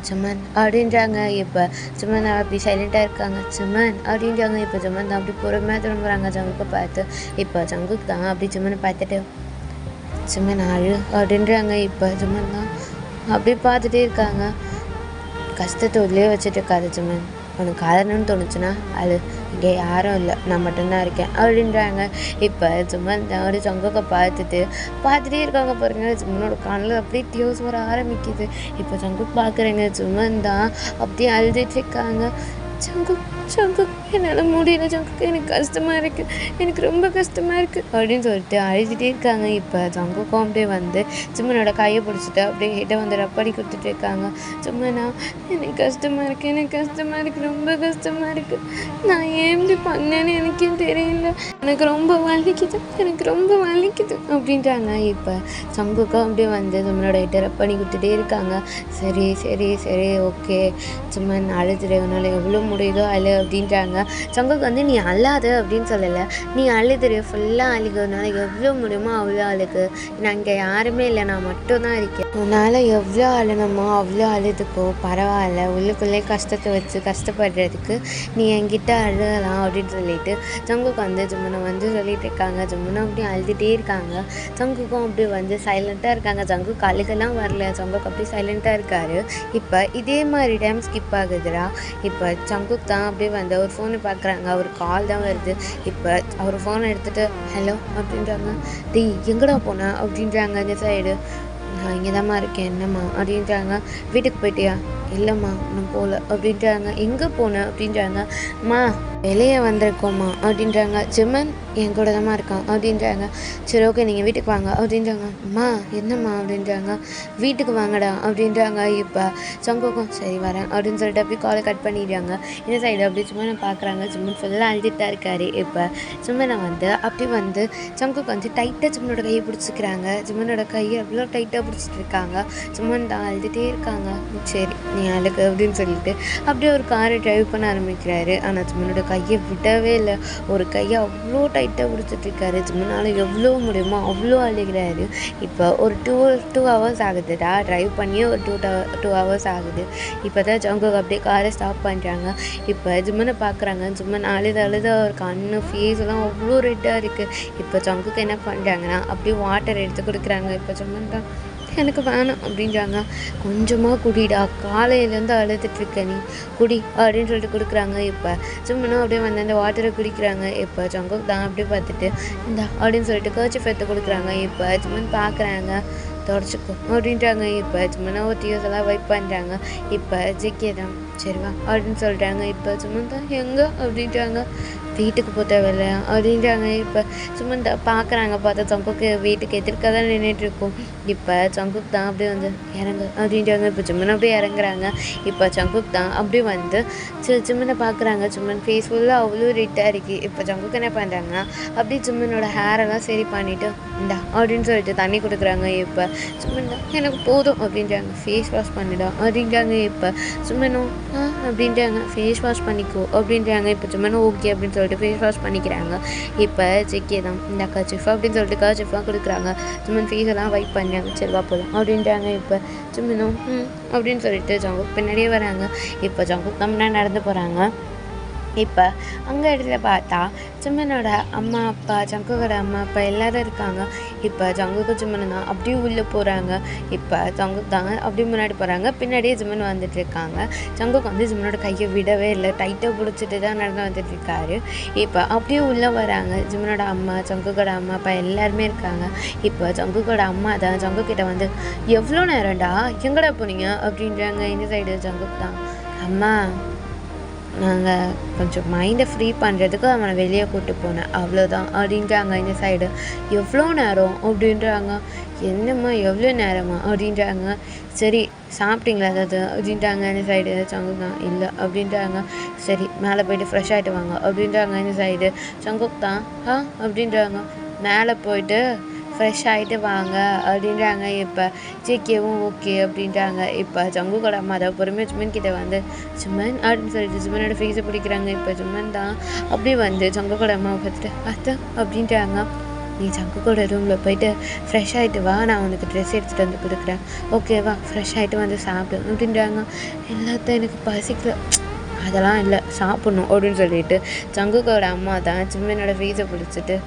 ஜிம்மன் அப்படின்றாங்க. இப்போ ஜிம்மன் அப்படி சைலண்ட்டாக இருக்காங்க. ஜிம்மன் அப்படின்றாங்க. இப்போ ஜிம்மன் தான் அப்படி பொறுமையாக திரும்புகிறாங்க ஜங்குக்கை பார்த்து. இப்போ ஜங்குக் தான் அப்படி ஜிம்மனை பார்த்துட்டு ஜிம்மன் அழு அப்படின்றாங்க. இப்போ ஜிம்மன் தான் அப்படியே பார்த்துட்டே இருக்காங்க. கஷ்டத்தை உள்ளே வச்சுட்டு இருக்காரு ஜிம்மன். உனக்கு அழணும்னு தோணுச்சுன்னா அது இங்கே யாரும் இல்லை, நான் மட்டும்தான் இருக்கேன் அப்படின்றாங்க. இப்போ ஜிம்மன் தான் ஒரு ஜங்குக்கை பார்த்துட்டே இருக்காங்க பாருங்க. ஜிம்மனோட கண்ணில் அப்படியே டியூஸ் வர ஆரம்பிக்குது. இப்போ ஜங்குக் பார்க்குறேங்க. ஜிம்மன் தான் அப்படியே அழுதுட்டு இருக்காங்க. ஜங்குக் என்னால் முடியல ஜங்குக், எனக்கு கஷ்டமாக இருக்குது, எனக்கு ரொம்ப கஷ்டமாக இருக்குது அப்படின்னு சொல்லிட்டு அழுதுகிட்டே இருக்காங்க. இப்போ ஜங்குக்கும் அப்படியே வந்து ஜிம்மனோட கையை பிடிச்சிட்டு அப்படியே ஹெட்டை வந்து ரப்படி கொடுத்துட்டு இருக்காங்க. ஜிம்மனா எனக்கு கஷ்டமாக இருக்குது, ரொம்ப கஷ்டமாக இருக்குது, நான் ஏன் இப்படி பண்ணேன்னு எனக்கே தெரியல, எனக்கு ரொம்ப வலிக்குது அப்படின்ட்டாங்க. இப்போ ஜங்குக்கும் அப்படியே வந்து ஜிம்மனோட ஹெட்டை ரப்படி கொடுத்துட்டே இருக்காங்க. சரி ஓகே ஜிம்மன் அழுதுடு, உன்னால் எவ்வளோ முடியுதோ அழு அப்படின்றாங்க. ஜங்குக் வந்து நீ அழாத அப்படின்னு சொல்லலை, நீ அழுதுரு, ஃபுல்லாக அழுகிறதுனால எவ்வளோ முடியுமோ அவ்வளோ அழுகு, நான் இங்கே யாருமே இல்லை, நான் மட்டும்தான் இருக்கேன், உன்னால் எவ்வளோ அழணுமோ அவ்வளோ அழுதுக்கோ, பரவாயில்ல, உள்ளுக்குள்ளே கஷ்டத்தை வச்சு கஷ்டப்படுறதுக்கு நீ என்கிட்ட அழுகலாம் அப்படின்னு சொல்லிட்டு ஜங்குக் வந்து ஜிம்மனை வந்து சொல்லிட்டு இருக்காங்க. ஜிம்மனை அப்படி அழுதுகிட்டே இருக்காங்க. ஜங்குக்கும் அப்படி வந்து சைலண்ட்டாக இருக்காங்க. ஜங்குக் அழுகெல்லாம் வரல, ஜங்குக் அப்படி சைலண்ட்டாக இருக்காரு. இப்போ இதே மாதிரி டைம் ஸ்கிப் ஆகுதுடா. இப்போ ஜங்குக் தான் அப்படியே வந்து ஒரு ஃபோனை பார்க்குறாங்க. அவர் கால் தான் வருது. இப்போ அவர் ஃபோனை எடுத்துகிட்டு ஹலோ அப்படின்றாங்க. டேய் எங்கடா போனேன் அப்படின்றாங்க. இந்த சைடு நான் இங்கே தான்மா இருக்கேன், என்னம்மா அப்படின்றாங்க. வீட்டுக்கு போயிட்டியா? இல்லைம்மா நான் போகல அப்படின்றாங்க. எங்கே போனேன் அப்படின்றாங்க. அம்மா வெளியே வந்திருக்கோம்மா அப்படின்றாங்க. ஜிம்மன் என் கூட தான்மா இருக்கான் அப்படின்றாங்க. சரி ஓகே நீங்கள் வீட்டுக்கு வாங்க அப்படின்றாங்க. அம்மா என்னம்மா அப்படின்றாங்க. வீட்டுக்கு வாங்கடா அப்படின்றாங்க. இப்போ ஜங்குக்கும் சரி வரேன் அப்படின்னு சொல்லிட்டு அப்படியே காலை கட் பண்ணிடுறாங்க. இந்த சைடு அப்படி ஜிம்மனை பார்க்குறாங்க. ஜிம்மன் ஃபுல்லாக அழுதுட்டு தான் இருக்காரு. இப்போ ஜிம்மனை வந்து அப்படி வந்து ஜங்குக்கு வந்து டைட்டாக ஜிம்மனோட கையை பிடிச்சிக்கிறாங்க. ஜிம்மனோட கையை அவ்வளோ டைட்டாக பிடிச்சிட்டு இருக்காங்க. ஜிம்மன் தான் அழுதுகிட்டே இருக்காங்க. சரி நீ அழுகு அப்படின்னு சொல்லிட்டு அப்படியே ஒரு காரை டிரைவ் பண்ண ஆரம்பிக்கிறாரு. ஆனால் ஜிம்மனோட கையை விடவே இல்லை. ஒரு கையை அவ்வளோ டைட்டாக பிடிச்சிட்டு இருக்காரு. ஜிம்மனால் எவ்வளோ முடியுமோ அவ்வளோ அழுகிறாரு. இப்போ ஒரு டூ ஹவர்ஸ் ஆகுதுடா, ட்ரைவ் பண்ணியே ஒரு டூ ஹவர்ஸ் ஆகுது. இப்போ தான் ஜங்குக் அப்படியே காரை ஸ்டாப் பண்ணுறாங்க. இப்போ ஜிம்மனை பார்க்குறாங்க. ஜிம்மன் அழுது ஒரு கண்ணு ஃபேஸ் எல்லாம் அவ்வளோ ரெட்டாக இருக்குது. இப்போ ஜங்குக் என்ன பண்ணுறாங்கன்னா அப்படியே வாட்டர் எடுத்து கொடுக்குறாங்க. இப்போ ஜிம்மன் தான் எனக்கு வேணாம் அப்படின்றாங்க. கொஞ்சமாக குடிடா, காலையிலேருந்து அழுதுட்டுருக்க நீ குடி அப்படின்னு சொல்லிட்டு கொடுக்குறாங்க. இப்போ ஜிம்மனும் அப்படியே வந்து அந்த வாட்டரை குடிக்கிறாங்க. இப்போ ஜங்குக் தான் அப்படியே பார்த்துட்டு இந்தா அப்படின்னு சொல்லிட்டு கர்ச்சீஃப் எடுத்து கொடுக்குறாங்க. இப்போ ஜிம்மன் பார்க்குறாங்க. தொடச்சிக்கோ அப்படின்றாங்க. இப்போ ஜிம்மனா ஒரு டியூஸ் எல்லாம் வைப் பண்ணுறாங்க. இப்போ ஜிகே தான் சரி வா அப்படின்னு சொல்கிறாங்க. இப்போ ஜிம்மன் தான் எங்கே அப்படின்றாங்க. வீட்டுக்கு போக தேவையில்ல அப்படின்றாங்க. இப்போ சும்மா இந்த பார்க்குறாங்க, பார்த்தா ஜங்குக்கு வீட்டுக்கு எதிர்க்க தான் நின்றுட்டுருக்கோம். இப்போ ஜங்குக் தான் அப்படியே வந்து இறங்கு அப்படின்றாங்க. இப்போ ஜிம்மன் அப்படியே இறங்குறாங்க. இப்போ ஜங்குக் தான் அப்படியே வந்து ஜிம்மனை பார்க்குறாங்க. ஜிம்மன் ஃபேஸ் ஃபுல்லாக அவ்வளோ ரெட்டாக இருக்குது. இப்போ ஜங்குக் என்ன பண்ணுறாங்கன்னா அப்படியே ஜிம்மனோட ஹேரெல்லாம் சரி பண்ணிவிட்டு இந்தா அப்படின்னு சொல்லிட்டு தண்ணி கொடுக்குறாங்க. இப்போ ஜிம்மன் தான் எனக்கு போதும் அப்படின்றாங்க. ஃபேஸ் வாஷ் பண்ணிடா அப்படின்றாங்க. இப்போ ஜிம்மனும் அப்படின்றாங்க. ஃபேஸ் வாஷ் பண்ணிக்கோ அப்படின்றாங்க. இப்போ ஜிம்மனும் ஓகே அப்படின்னு சொல்லிட்டு ஃபேஸ் வாஷ் பண்ணிக்கிறாங்க. இப்போ ஜெக்கே தான் இந்த கர்ச்சிஃப் அப்படின்னு சொல்லிட்டு கர்ச்சிஃபாக கொடுக்குறாங்க. ஜிம்மன் ஃபேஸ் எல்லாம் வைப் பண்ணாங்க. சரிவா போதும் அப்படின்றாங்க. இப்போ ஜிம்மனும் அப்படின்னு சொல்லிட்டு ஜங்குக் பின்னாடியே வராங்க. இப்போ ஜங்குக் தான் முன்னாடி நடந்து போகிறாங்க. இப்போ அங்கே இடத்துல பார்த்தா ஜிம்மனோட அம்மா அப்பா, ஜங்குக்கோட அம்மா அப்பா எல்லோரும் இருக்காங்க. இப்போ ஜங்குக்கு ஜிம்மன் தான் அப்படியே உள்ளே போகிறாங்க. இப்போ ஜங்குக் தான் அப்படியே முன்னாடி போகிறாங்க. பின்னாடியே ஜிம்மன் வந்துட்டு இருக்காங்க. ஜங்குக் வந்து ஜிம்மனோட கையை விடவே இல்லை, டைட்டாக பிடிச்சிட்டு தான் நடந்து வந்துட்டு இருக்காரு. இப்போ அப்படியே உள்ளே வராங்க. ஜிம்மனோட அம்மா, ஜங்குக்கோட அம்மா அப்பா எல்லாருமே இருக்காங்க. இப்போ ஜங்குக்கோட அம்மா தான் ஜங்குக்கிட்ட வந்து எவ்வளோ நேரம்டா எங்கடா போனீங்க அப்படின்றாங்க. இந்த சைடு ஜங்குக் தான் அம்மா நாங்கள் கொஞ்சம் மைண்டை ஃப்ரீ பண்ணுறதுக்கு அவனை வெளியே கூப்பிட்டு போனேன் அவ்வளோதான் அப்படின்றாங்க. இந்த சைடு எவ்வளோ நேரம் அப்படின்றாங்க. என்னம்மா எவ்வளோ நேரமா அப்படின்றாங்க. சரி சாப்பிட்டீங்களா அதாவது அப்படின்றாங்க. இந்த சைடு ஜங்குக் தான் இல்லை அப்படின்றாங்க. சரி மேலே போய்ட்டு ஃப்ரெஷ் ஆகிட்டு வாங்க அப்படின்றாங்க. இந்த சைடு ஜங்குக் தான் அப்படின்றாங்க. மேலே போய்ட்டு ஃப்ரெஷ் ஆகிட்டு வாங்க அப்படின்றாங்க. இப்போ ஜேகேவும் ஓகே அப்படின்றாங்க. இப்போ ஜங்குக்கோட அம்மா அதை பொறுமையாக ஜிம்மன் கிட்டே வந்து ஜிம்மன் அப்படின்னு சொல்லிட்டு ஜிம்மனோட ஃபேஸை பிடிக்கிறாங்க. இப்போ ஜிம்மன் தான் அப்படியே வந்து ஜங்குக்கோட அம்மாவை பார்த்துட்டு அத்தை அப்படின்றாங்க. நீ ஜங்குக்கோட ரூமில் போயிட்டு ஃப்ரெஷ் ஆகிட்டு வா, நான் உனக்கு ட்ரெஸ் எடுத்துகிட்டு வந்து கொடுக்குறேன், ஓகேவா? ஃப்ரெஷ் ஆகிட்டு வந்து சாப்பிடு அப்படின்றாங்க. எல்லாத்தையும் எனக்கு பசிக்கல, அதெல்லாம் இல்லை சாப்பிட்ணும் அப்படின்னு சொல்லிட்டு ஜங்குக்கோட அம்மா தான் ஜிம்மனோட ஃபேஸை பிடிச்சிட்டு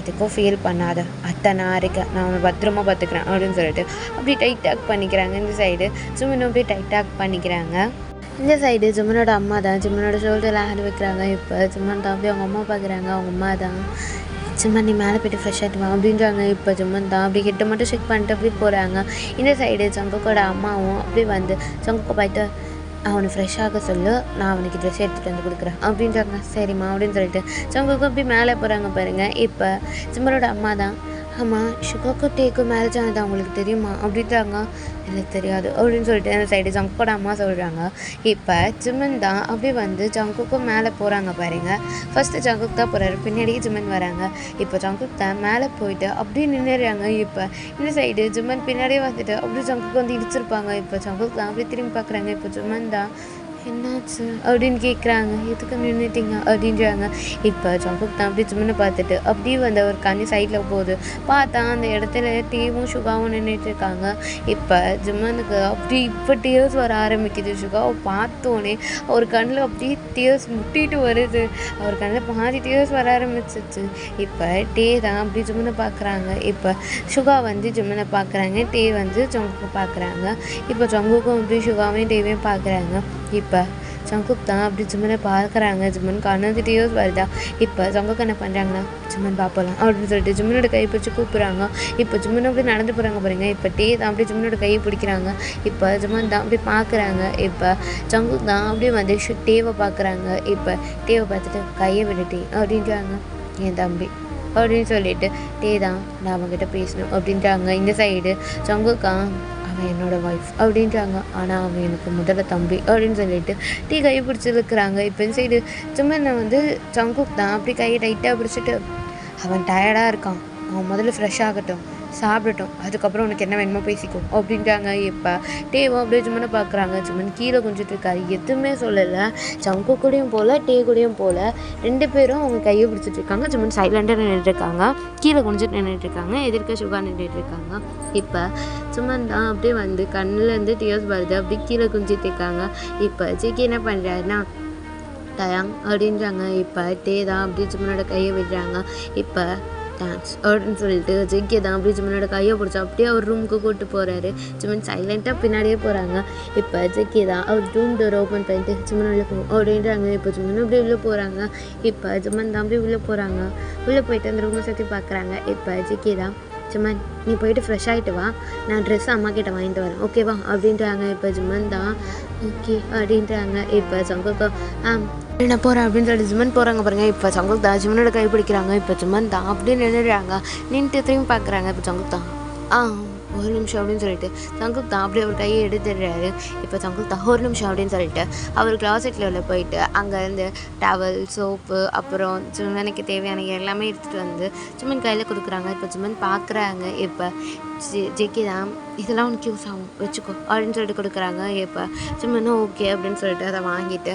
எதுக்கும் ஃபீல் பண்ணாத அத்தை, நான் இருக்கேன், நான் அவனை பத்திரமா பார்த்துக்கிறேன் அப்படின்னு சொல்லிட்டு அப்படி டைட் டாக் பண்ணிக்கிறாங்க. இந்த சைடு ஜிம்மனும் அப்படியே டைட் டாக் பண்ணிக்கிறாங்க. இந்த சைடு ஜிம்மனோட அம்மா தான் ஜிம்மனோட ஷோல்டரில் ஹேண்ட் வைக்கிறாங்க. இப்போ ஜிம்மன் தான் அப்படியே அவங்க அம்மா பார்க்குறாங்க. அவங்க அம்மா தான் ஜிம்மன் நீ மேலே போய்ட்டு ஃப்ரெஷ் ஆகிட்டு வா அப்படின்றாங்க. இப்போ ஜிம்மன் தான் அப்படி ஹெட்டை மட்டும் செக் பண்ணிட்டு அப்படி போகிறாங்க. இந்த சைடு ஜங்குக்கோட அம்மாவும் அப்படி வந்து ஜங்குக்கை போய்ட்டு அவனை ஃப்ரெஷ்ஷாக சொல்லு, நான் அவனுக்கு ட்ரெஸ் எடுத்துகிட்டு வந்து கொடுக்குறேன் அப்படின்றாங்க. சரிம்மா அப்படின்னு சொல்லிட்டு ஜங்குக்கு அப்படி மேலே போகிறாங்க பாருங்கள். இப்போ ஜிம்மனோட அம்மா தான் ஆமாம் ஷுகாக்கும் டேக்கும் மேரேஜ் ஆனது அவங்களுக்கு தெரியுமா அப்படின்றாங்க. இல்லை தெரியாது அப்படின்னு சொல்லிட்டு அந்த சைடு ஜங்குக்கோட அம்மா சொல்கிறாங்க. இப்போ ஜிம்மன் தான் அப்படியே வந்து ஜங்குக்கும் மேலே போகிறாங்க பாருங்கள். ஃபஸ்ட்டு ஜங்குக் தான் போகிறாரு, பின்னாடியே ஜிம்மன் வராங்க. இப்போ ஜங்குக் தான் மேலே போயிட்டு அப்படியே நின்றுறாங்க. இப்போ இந்த சைடு ஜிம்மன் பின்னாடியே வந்துட்டு அப்படியே ஜங்குக்கு வந்து இடிச்சிருப்பாங்க. இப்போ ஜங்குக் தான் அப்படியே திரும்பி பார்க்குறாங்க. இப்போ ஜிம்மன் தான் என்னாச்சு அப்படின்னு கேட்குறாங்க. எதுக்கு நின்றுட்டீங்க அப்படின்றாங்க. இப்போ ஜங்குக் தான் அப்படியே ஜிம்மனை பார்த்துட்டு அப்படியே வந்து ஒரு கண்ணி சைடில் போகுது. பார்த்தா அந்த இடத்துல டீவும் சுகாவும் நின்றுட்டு இருக்காங்க. இப்போ ஜிம்மனுக்கு அப்படி இப்போ டியர்ஸ் வர ஆரம்பிக்குது. சுகாவை பார்த்தோன்னே அவர் கண்ணில் அப்படியே டியர்ஸ் முட்டிட்டு வருது. அவர் கண்ணில் பாதி டியர்ஸ் வர ஆரம்பிச்சிச்சு. இப்போ டே தான் அப்படி ஜிம்மனை பார்க்குறாங்க. இப்போ சுகா வந்து ஜிம்மனை பார்க்குறாங்க. டே வந்து ஜங்குக்கை பார்க்குறாங்க. இப்போ ஜங்குக்கும் அப்படி சுகாவையும் டேவையும் பார்க்குறாங்க. இப்போ ஜங்குக் தான் அப்படி ஜிம்மனை பார்க்குறாங்க. ஜிம்மன் கண்ணு டியர்ஸ் வருதா. இப்போ ஜங்குக் என்ன பண்ணுறாங்கன்னா ஜிம்மன் பார்ப்பலாம் அப்படின்னு சொல்லிட்டு ஜிம்மனோட கையை பிடிச்சி கூப்பிட்றாங்க. இப்போ ஜிம்மன் அப்படி நடந்து போகிறாங்க பாருங்க. இப்போ டே தான் அப்படியே ஜிம்மனோட கையை பிடிக்கிறாங்க. இப்போ ஜிம்மன் தான் அப்படி பார்க்குறாங்க. இப்போ ஜங்குக் தான் அப்படியே வந்து டேவை பார்க்குறாங்க. இப்போ டேவை பார்த்துட்டு கையை விட்டுட்டே அப்படின்றாங்க. என் தம்பி அப்படின்னு சொல்லிட்டு டே தான் நான் அவங்ககிட்ட பேசணும் அப்படின்றாங்க. இந்த சைடு ஜங்குக்கா அவன் என்னோடய ஒய்ஃப் அப்படின்றாங்க. ஆனால் அவன் எனக்கு முதல்ல தம்பி அப்படின்னு சொல்லிட்டு டீ கையை பிடிச்சி இருக்கிறாங்க. இப்போ இந்த சைடு ஜிம்மனை வந்து ஜங்குக் தான் அப்படி கையை டைட்டாக பிடிச்சிட்டு அவன் டயர்டாக இருக்கான், அவன் முதல்ல ஃப்ரெஷ் ஆகட்டும், சாப்பிடட்டும், அதுக்கப்புறம் உனக்கு என்ன வேணுமோ பேசிக்கும் அப்படின்றாங்க. இப்போ டேவும் அப்படியே ஜிம்மனை பார்க்குறாங்க. ஜிம்மன் கீழே குஞ்சிட்டு இருக்காரு, எதுவுமே சொல்லலை. ஜங்கு கூடயும் போகல, டே கூடயும் போகல, ரெண்டு பேரும் அவங்க கையை பிடிச்சிட்டு இருக்காங்க. ஜிம்மன் சைலண்டாக நின்றுட்டுருக்காங்க, கீழே குஞ்சிட்டு நின்றுட்டுருக்காங்க, எதிர்க்க சுகா நின்றுட்டுருக்காங்க. இப்போ ஜிம்மன் தான் அப்படியே வந்து கண்ணிலேருந்து டியர்ஸ் வருது, அப்படியே கீழே குஞ்சிட்டு இருக்காங்க. இப்போ ஜிகே என்ன பண்ணுறாருன்னா டயாங் அப்படின்றாங்க. இப்போ டே தான் அப்படியே ஜிம்மனோட கையை விடுறாங்க. இப்போ தேங்க்ஸ் அப்படின்னு சொல்லிட்டு ஜிகே தான் அப்படியே ஜிம்மனோட கையை பிடிச்சா அப்படியே அவர் ரூமுக்கு கூப்பிட்டு போகிறாரு. ஜிம்மன் சைலண்ட்டாக பின்னாடியே போகிறாங்க. இப்போ ஜிகே தான் அவர் ரூம் டோர் ஓப்பன் பண்ணிட்டு ஜிம்மன் உள்ளே போகும் அப்படின்றாங்க. இப்போ ஜிம்மன் அப்படியே உள்ளே போகிறாங்க. இப்போ ஜிம்மன் தான் அப்படியே உள்ளே போகிறாங்க. உள்ளே போயிட்டு அந்த ரூமை சுற்றி பார்க்குறாங்க. இப்போ ஜிகே தான் ஜிம்மன் நீ போயிட்டு ஃப்ரெஷ் ஆகிட்டு வா, நான் ட்ரெஸ் அம்மா கிட்ட வாங்கிட்டு வரேன், ஓகேவா அப்படின்றாங்க. இப்போ ஜிம்மன் தான் ஓகே அப்படின்றாங்க. இப்போ சங்குக்கும் நான் போகிறேன் அப்படின்னு சொல்லிட்டு ஜிமன் போகிறாங்க பாருங்க. இப்போ சங்குக் தான் ஜிமனோட கை பிடிக்கிறாங்க. இப்போ ஜிமன் தான் அப்படியே நின்றுடுறாங்க. நின்றுட்டு திரும்பி பார்க்குறாங்க. இப்போ சங்குக் தான் ஒரு நிமிஷம் அப்படின்னு சொல்லிட்டு சங்குக் தான் அப்படியே அவர் கையை எடுத்துடுறாரு. இப்போ சங்குக் தான் ஒரு நிமிஷம் அப்படின்னு சொல்லிட்டு அவர் கிளாசெட்டில் உள்ள போயிட்டு அங்கேருந்து டவல் சோப்பு அப்புறம் ஜிமனுக்கு தேவையான எல்லாமே எடுத்துகிட்டு வந்து ஜிமன் கையில் கொடுக்குறாங்க. இப்போ ஜிமன் பார்க்குறாங்க. இப்போ ஜேகே தான் இதெல்லாம் உனக்கு யூஸ் ஆகும் வச்சுக்கோ அப்படின்னு சொல்லிட்டு கொடுக்குறாங்க. இப்போ ஜிமனும் ஓகே அப்படின்னு சொல்லிட்டு அதை வாங்கிட்டு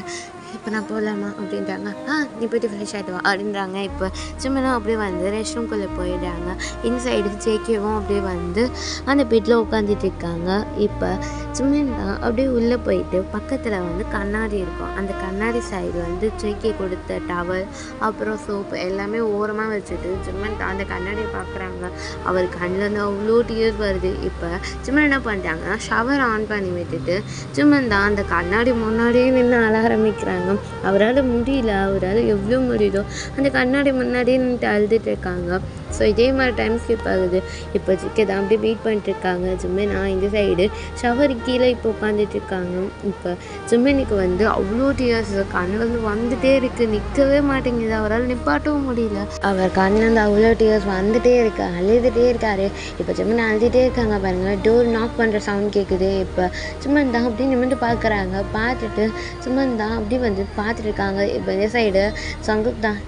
இப்போ நான் போகலாமா அப்படின்றாங்க. நீ போய்ட்டு ஃப்ரெஷ் ஆகிட்டு வா அப்படின்றாங்க. இப்போ ஜிமனும் அப்படியே வந்து ரெஸ்ட் ரூம்குள்ளே போயிடுறாங்க. இன்சைடு ஜேகேவும் அப்படியே வந்து அந்த பெட்டில் உட்காந்துட்டு இருக்காங்க. இப்போ ஜிமன் தான் அப்படியே உள்ளே போயிட்டு பக்கத்தில் வந்து கண்ணாடி இருக்கும். அந்த கண்ணாடி சைடு வந்து ஜேகே கொடுத்த டவல் அப்புறம் சோப்பு எல்லாமே ஓரமாக வச்சுட்டு ஜிமன் தான் அந்த கண்ணாடியை பார்க்குறாங்க. அவர் கண்ணில் வந்து அவ்வளோ டியர்ஸ் வருது. இப்போ ஜிமன் என்ன பண்ணிட்டாங்கன்னா ஷவர் ஆன் பண்ணி விட்டுட்டு ஜிமன் தான் அந்த கண்ணாடி முன்னாடியே நின்று அழ ஆரம்பிக்கிறாங்க. அவரால் முடியல. அவரால் எவ்வளோ முடியுதோ அந்த கண்ணாடி முன்னாடியே நின்று அழுதுட்டு இருக்காங்க. ஸோ இதே மாதிரி டைம் ஸ்கிப் ஆகுது. இப்போ ஜிக்கே தான் அப்படியே வெயிட் பண்ணிட்டுருக்காங்க. ஜிம்மன் இந்த சைடு ஷவர் கீழே இப்போ உட்காந்துட்டு இருக்காங்க. இப்போ ஜிம்மனுக்கு வந்து அவ்வளோ டியர்ஸ் கண்ணில் வந்துட்டே இருக்குது. நிற்கவே மாட்டேங்குது. அவரால் நிப்பாட்டவும் முடியல. அவர் கண்ணில் அவ்வளோ டியர்ஸ் வந்துட்டே இருக்கு. அழுதுகிட்டே இருக்காரு. இப்போ ஜிம்மன் அழுதுகிட்டே இருக்காங்க பாருங்கள். டோர் நாக் பண்ணுற சவுண்ட் கேட்குது. இப்போ ஜிம்மன் தான் அப்படி நிமிந்து பார்க்குறாங்க. பார்த்துட்டு ஜிம்மன் தான் அப்படி வந்து பார்த்துட்டு இருக்காங்க. இப்போ இந்த சைடு சங்குக் தான்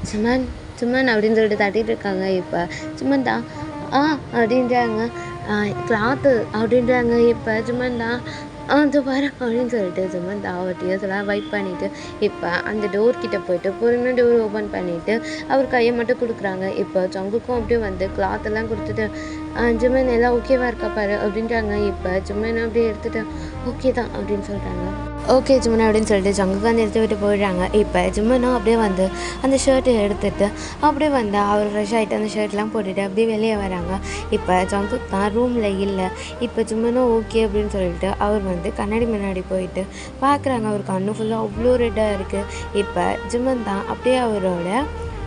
ஜிம்மன் அப்படின்னு சொல்லிட்டு தட்டிகிட்டு இருக்காங்க. இப்போ ஜிம்மன் தான் அப்படின்றாங்க. கிளாத்து அப்படின்றாங்க. இப்போ ஜிம்மன் தான் அது பாரு அப்படின்னு சொல்லிட்டு ஜிம்மன் தான் அவர் டியர்ஸ்லாம் வைப் பண்ணிவிட்டு இப்போ அந்த டோர்கிட்ட போயிட்டு பொறுமையாக டோர் ஓப்பன் பண்ணிவிட்டு அவர் கையை மட்டும் கொடுக்குறாங்க. இப்போ சங்குக்கும் அப்படியே வந்து கிளாத்தெல்லாம் கொடுத்துட்டு ஜிம்மன் எல்லாம் ஓகேவா இருக்கா பாரு அப்படின்றாங்க. இப்போ ஜிம்மன் அப்படியே எடுத்துகிட்டு ஓகே தான் அப்படின்னு சொல்கிறாங்க. ஓகே ஜிம்மன் அப்படின்னு சொல்லிட்டு ஜங்குக்கு வந்து எடுத்து விட்டு போயிடுறாங்க. இப்போ ஜிம்மனும் அப்படியே வந்து அந்த ஷர்ட்டை எடுத்துகிட்டு அப்படியே வந்து அவர் ஃப்ரெஷ் ஆகிட்டு அந்த ஷர்ட்லாம் போட்டுட்டு அப்படியே வெளியே வராங்க. இப்போ ஜங்குக்கு தான் ரூமில் இல்லை. இப்போ ஜிம்மனும் ஓகே அப்படின்னு சொல்லிட்டு அவர் வந்து கண்ணாடி முன்னாடி போயிட்டு பார்க்குறாங்க. அவர் கண்ணு ஃபுல்லாக அவ்வளோ ரெட்டாக இருக்குது. இப்போ ஜிம்மன் தான் அப்படியே அவரோட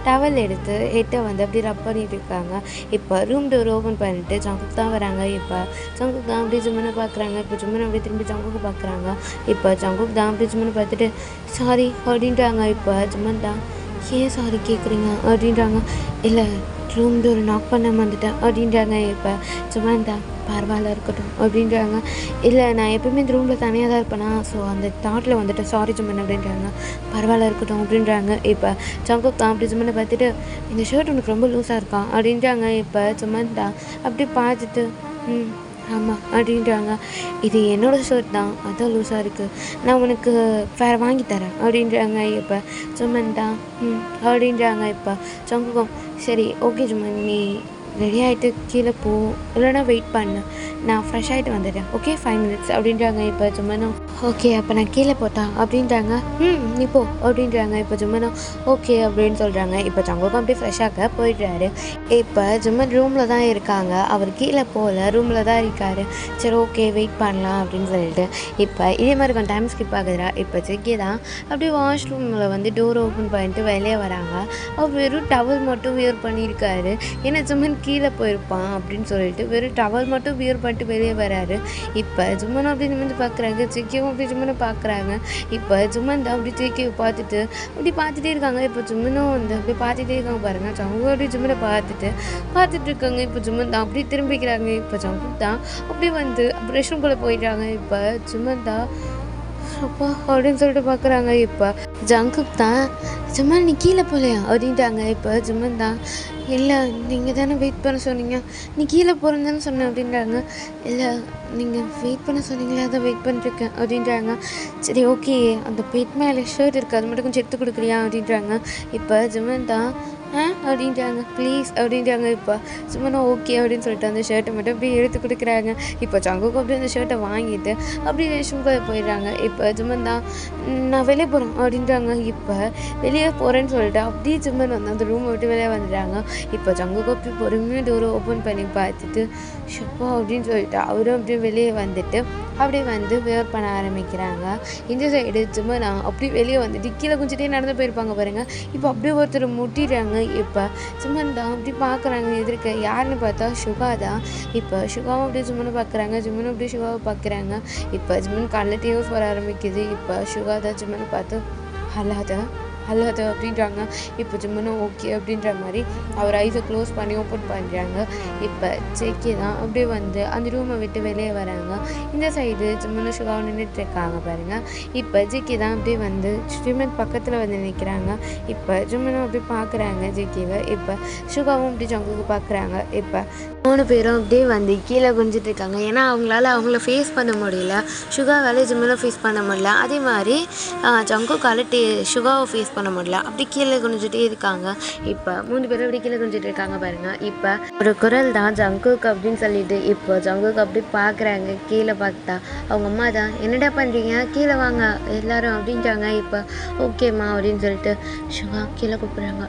டவல் எடுத்து ஹெட்டை வந்து அப்படி ரப் பண்ணிட்டு இருக்காங்க. இப்போ ரூம் டோர் ஓப்பன் பண்ணிட்டு ஜங்குக் தான் வராங்க. இப்போ ஜங்குக் தான் அப்படி ஜிம்மனை பார்க்குறாங்க. இப்போ ஜிம்மன் அப்படி திரும்பி ஜங்குக்கு பார்க்குறாங்க. இப்போ ஜங்குக் தான் அப்படி ஜிம்மனை பார்த்துட்டு சாரி அப்படின்றாங்க. இப்போ ஜிம்மன் தான் ஏன் சாரி கேட்குறீங்க அப்படின்றாங்க. இல்லை ரூம் டோர் நாக் பண்ண வந்துட்டேன் அப்படின்றாங்க. இப்போ ஜிம்மன் தான் பரவாயில்ல இருக்கட்டும் அப்படின்றாங்க. இல்லை நான் எப்பவுமே இந்த ரூமில் தனியாக தான் இருப்பேனா ஸோ அந்த தாட்டில் வந்துட்டு சாரி ஜிம்மன் அப்படின்றாங்க. பரவாயில்ல இருக்கட்டும் அப்படின்றாங்க. இப்போ ஜங்குக் தான் அப்படி ஜிம்மனை பார்த்துட்டு இந்த ஷர்ட் உனக்கு ரொம்ப லூஸாக இருக்கான் அப்படின்றாங்க. இப்போ ஜிம்மன் தான் அப்படி பார்த்துட்டு ஆமாம் அப்படின்றாங்க. இது என்னோடய ஷர்ட் தான் அதான் லூஸாக இருக்குது. நான் உனக்கு வேறு வாங்கி தரேன் அப்படின்றாங்க. இப்போ ஜிம்மன் தான் அப்படின்றாங்க. இப்போ ஜங்குக்கும் சரி ஓகே ஜிம்மன் நீ ரெடி ஆகிட்டு கீழே போ இல்லைனா வெயிட் பண்ணு நான் ஃப்ரெஷ் ஆகிட்டு வந்துடுறேன் ஓகே 5 minutes அப்படின்றாங்க. இப்போ ஜிம்மனும் ஓகே அப்போ நான் கீழே போட்டா அப்படின்றாங்க. நீ போ அப்படின்றாங்க. இப்போ ஜிம்மனும் ஓகே அப்படின்னு சொல்கிறாங்க. இப்போ ஜங்குக்கும் அப்படியே ஃப்ரெஷ்ஷாக போயிடுறாரு. இப்போ ஜிம்மன் ரூமில் தான் இருக்காங்க. அவர் கீழே போகல ரூமில் தான் இருக்கார். சரி ஓகே வெயிட் பண்ணலாம் அப்படின்னு சொல்லிட்டு இப்போ இதே மாதிரி கொஞ்சம் டைம் ஸ்கிப் ஆகுதுரா. இப்போ ஜெக்கி தான் அப்படியே வாஷ்ரூமில் வந்து டோர் ஓப்பன் பண்ணிட்டு வெளியே வராங்க. அவர் வெறும் டவல் மட்டும் வியர் பண்ணியிருக்காரு. ஏன்னா ஜிம்மன் கீழே போயிருப்பான் அப்படின்னு சொல்லிட்டு வெறும் டவல் மட்டும் வியர் பண்ணிட்டு வெளியே வராரு. இப்போ ஜிம்மனும் அப்படி நிமிந்து பார்க்குறாங்க. ஜெக்கியும் அப்படி ஜிம்மனை பார்க்குறாங்க. இப்போ ஜிம்மன் தான் அப்படி ஜெக்கியை பார்த்துட்டே இருக்காங்க. இப்போ ஜிம்மனும் வந்து அப்படி பார்த்துட்டே இருக்காங்க பாருங்கள். ஜங்கு அப்படி ஜிம்மனை பார்த்துட்டு இருக்காங்க. இப்போ ஜிம்மன் தான் அப்படி திரும்பிக்கிறாங்க. இப்போ ஜங்கு தான் அப்படி வந்து ரெஸ்ட் ரூம்குள்ளே போயிடுறாங்க. இப்போ ஜிம்மன் தான் அப்பா அப்படின்னு சொல்லிட்டு பார்க்குறாங்க. இப்போ ஜங்குக் தான் ஜிம்மன் நீ கீழே போகலையா அப்படின்ட்டாங்க. இப்போ ஜிம்மன் தான் இல்லை நீங்கள் தானே வெயிட் பண்ண சொன்னீங்க நீ கீழே போகிறேன்னு சொன்னேன் அப்படின்றாங்க. இல்லை நீங்கள் வெயிட் பண்ண சொன்னீங்களே அதான் வெயிட் பண்ணிட்டுருக்கேன் அப்படின்றாங்க. சரி ஓகே அந்த பெட் மேலே ஷர்ட் இருக்குது அது மட்டும் கொஞ்சம் எடுத்து கொடுக்குறியா அப்படின்றாங்க. இப்போ ஜிம்மன் தான் அப்படின்றாங்க ப்ளீஸ் அப்படின்றாங்க. இப்போ ஜிம்மனும் ஓகே அப்படின்னு சொல்லிட்டு அந்த ஷர்ட்டை மட்டும் அப்படியே எடுத்து கொடுக்குறாங்க. இப்போ ஜங்குக்கும் அப்படியே அந்த ஷர்ட்டை வாங்கிட்டு அப்படியே ரெஸ்ட்ரூம்குள்ளே போயிடுறாங்க. இப்போ ஜிம்மன் தான் நான் வெளியே போகிறேன் அப்படின்றாங்க. இப்போ வெளியே போகிறேன்னு சொல்லிட்டு அப்படியே ஜிம்மன் வந்து அந்த ரூமை விட்டு வெளியே வந்துடுறாங்க. இப்போ ஜங்குக்கும் அப்படி பொறுமையாக டோரை ஓப்பன் பண்ணி பார்த்துட்டு ஷப்பா அப்படின்னு சொல்லிட்டு அவரும் அப்படியே பேரும் வெளியே வந்துட்டு அப்படியே வந்து வேர் பண்ண ஆரம்பிக்கிறாங்க. இந்த சைடு ஜிமனா அப்படியே வெளியே வந்துட்டு கீழே குஞ்சிட்டே நடந்து போயிருப்பாங்க பாருங்கள். இப்போ அப்படியே ஒருத்தர் முட்டிடுறாங்க. இப்போ ஜிமன் தான் அப்படி பார்க்குறாங்க எதிர்க்க யாருன்னு பார்த்தா சுகா தான். இப்போ சுகாவும் அப்படியே ஜிமனை பார்க்குறாங்க, ஜிமனும் அப்படியே சுகாவை பார்க்குறாங்க. இப்போ ஜிமன் கண்ணில் டீஸ் வர ஆரம்பிக்குது. இப்போ சுகா தான் ஜிமனை பார்த்து அல்லாத அப்படின்றாங்க. இப்போ ஜிம்மனும் ஓகே அப்படின்ற மாதிரி அவர் ஐஸை க்ளோஸ் பண்ணி ஓப்பன் பண்ணுறாங்க. இப்போ ஜேகே தான் அப்படியே வந்து அந்த ரூமை விட்டு வெளியே வராங்க. இந்த சைடு ஜிம்மனும் சுகாவும் நின்றுட்டு இருக்காங்க பாருங்கள். இப்போ ஜேகே தான் அப்படியே வந்து ஜிம்மன் பக்கத்தில் வந்து நிற்கிறாங்க. இப்போ ஜிம்மனும் அப்படியே பார்க்குறாங்க ஜேகேவை. இப்போ சுகாவும் அப்படி ஜங்குக்கு பார்க்குறாங்க. இப்போ 3 பேரும் அப்படியே வந்து கீழே குஞ்சிட்டு இருக்காங்க. ஏன்னா அவங்கள ஃபேஸ் பண்ண முடியல, சுகாவால் ஜிம்மனை ஃபேஸ் பண்ண முடியல. அதே மாதிரி ஜங்குக்கால சுகாவை ஃபேஸ் பண்ண முடியல. அப்படி கீழே குனிஞ்சிட்டே இருக்காங்க. இப்போ 3 பேரும் அப்படி கீழே குனிஞ்சிட்டு இருக்காங்க பாருங்க. இப்போ ஒரு குரல் தான் ஜங்குக் அப்படின்னு சொல்லிட்டு இப்போ ஜங்குக் அப்படி பார்க்குறாங்க. கீழே பார்த்தா அவங்க அம்மா தான், என்னடா பண்ணுறீங்க, கீழே வாங்க எல்லாரும் அப்படின்ட்டாங்க. இப்போ ஓகேம்மா அப்படின்னு சொல்லிட்டு சுகா கீழே கூப்பிட்றாங்க.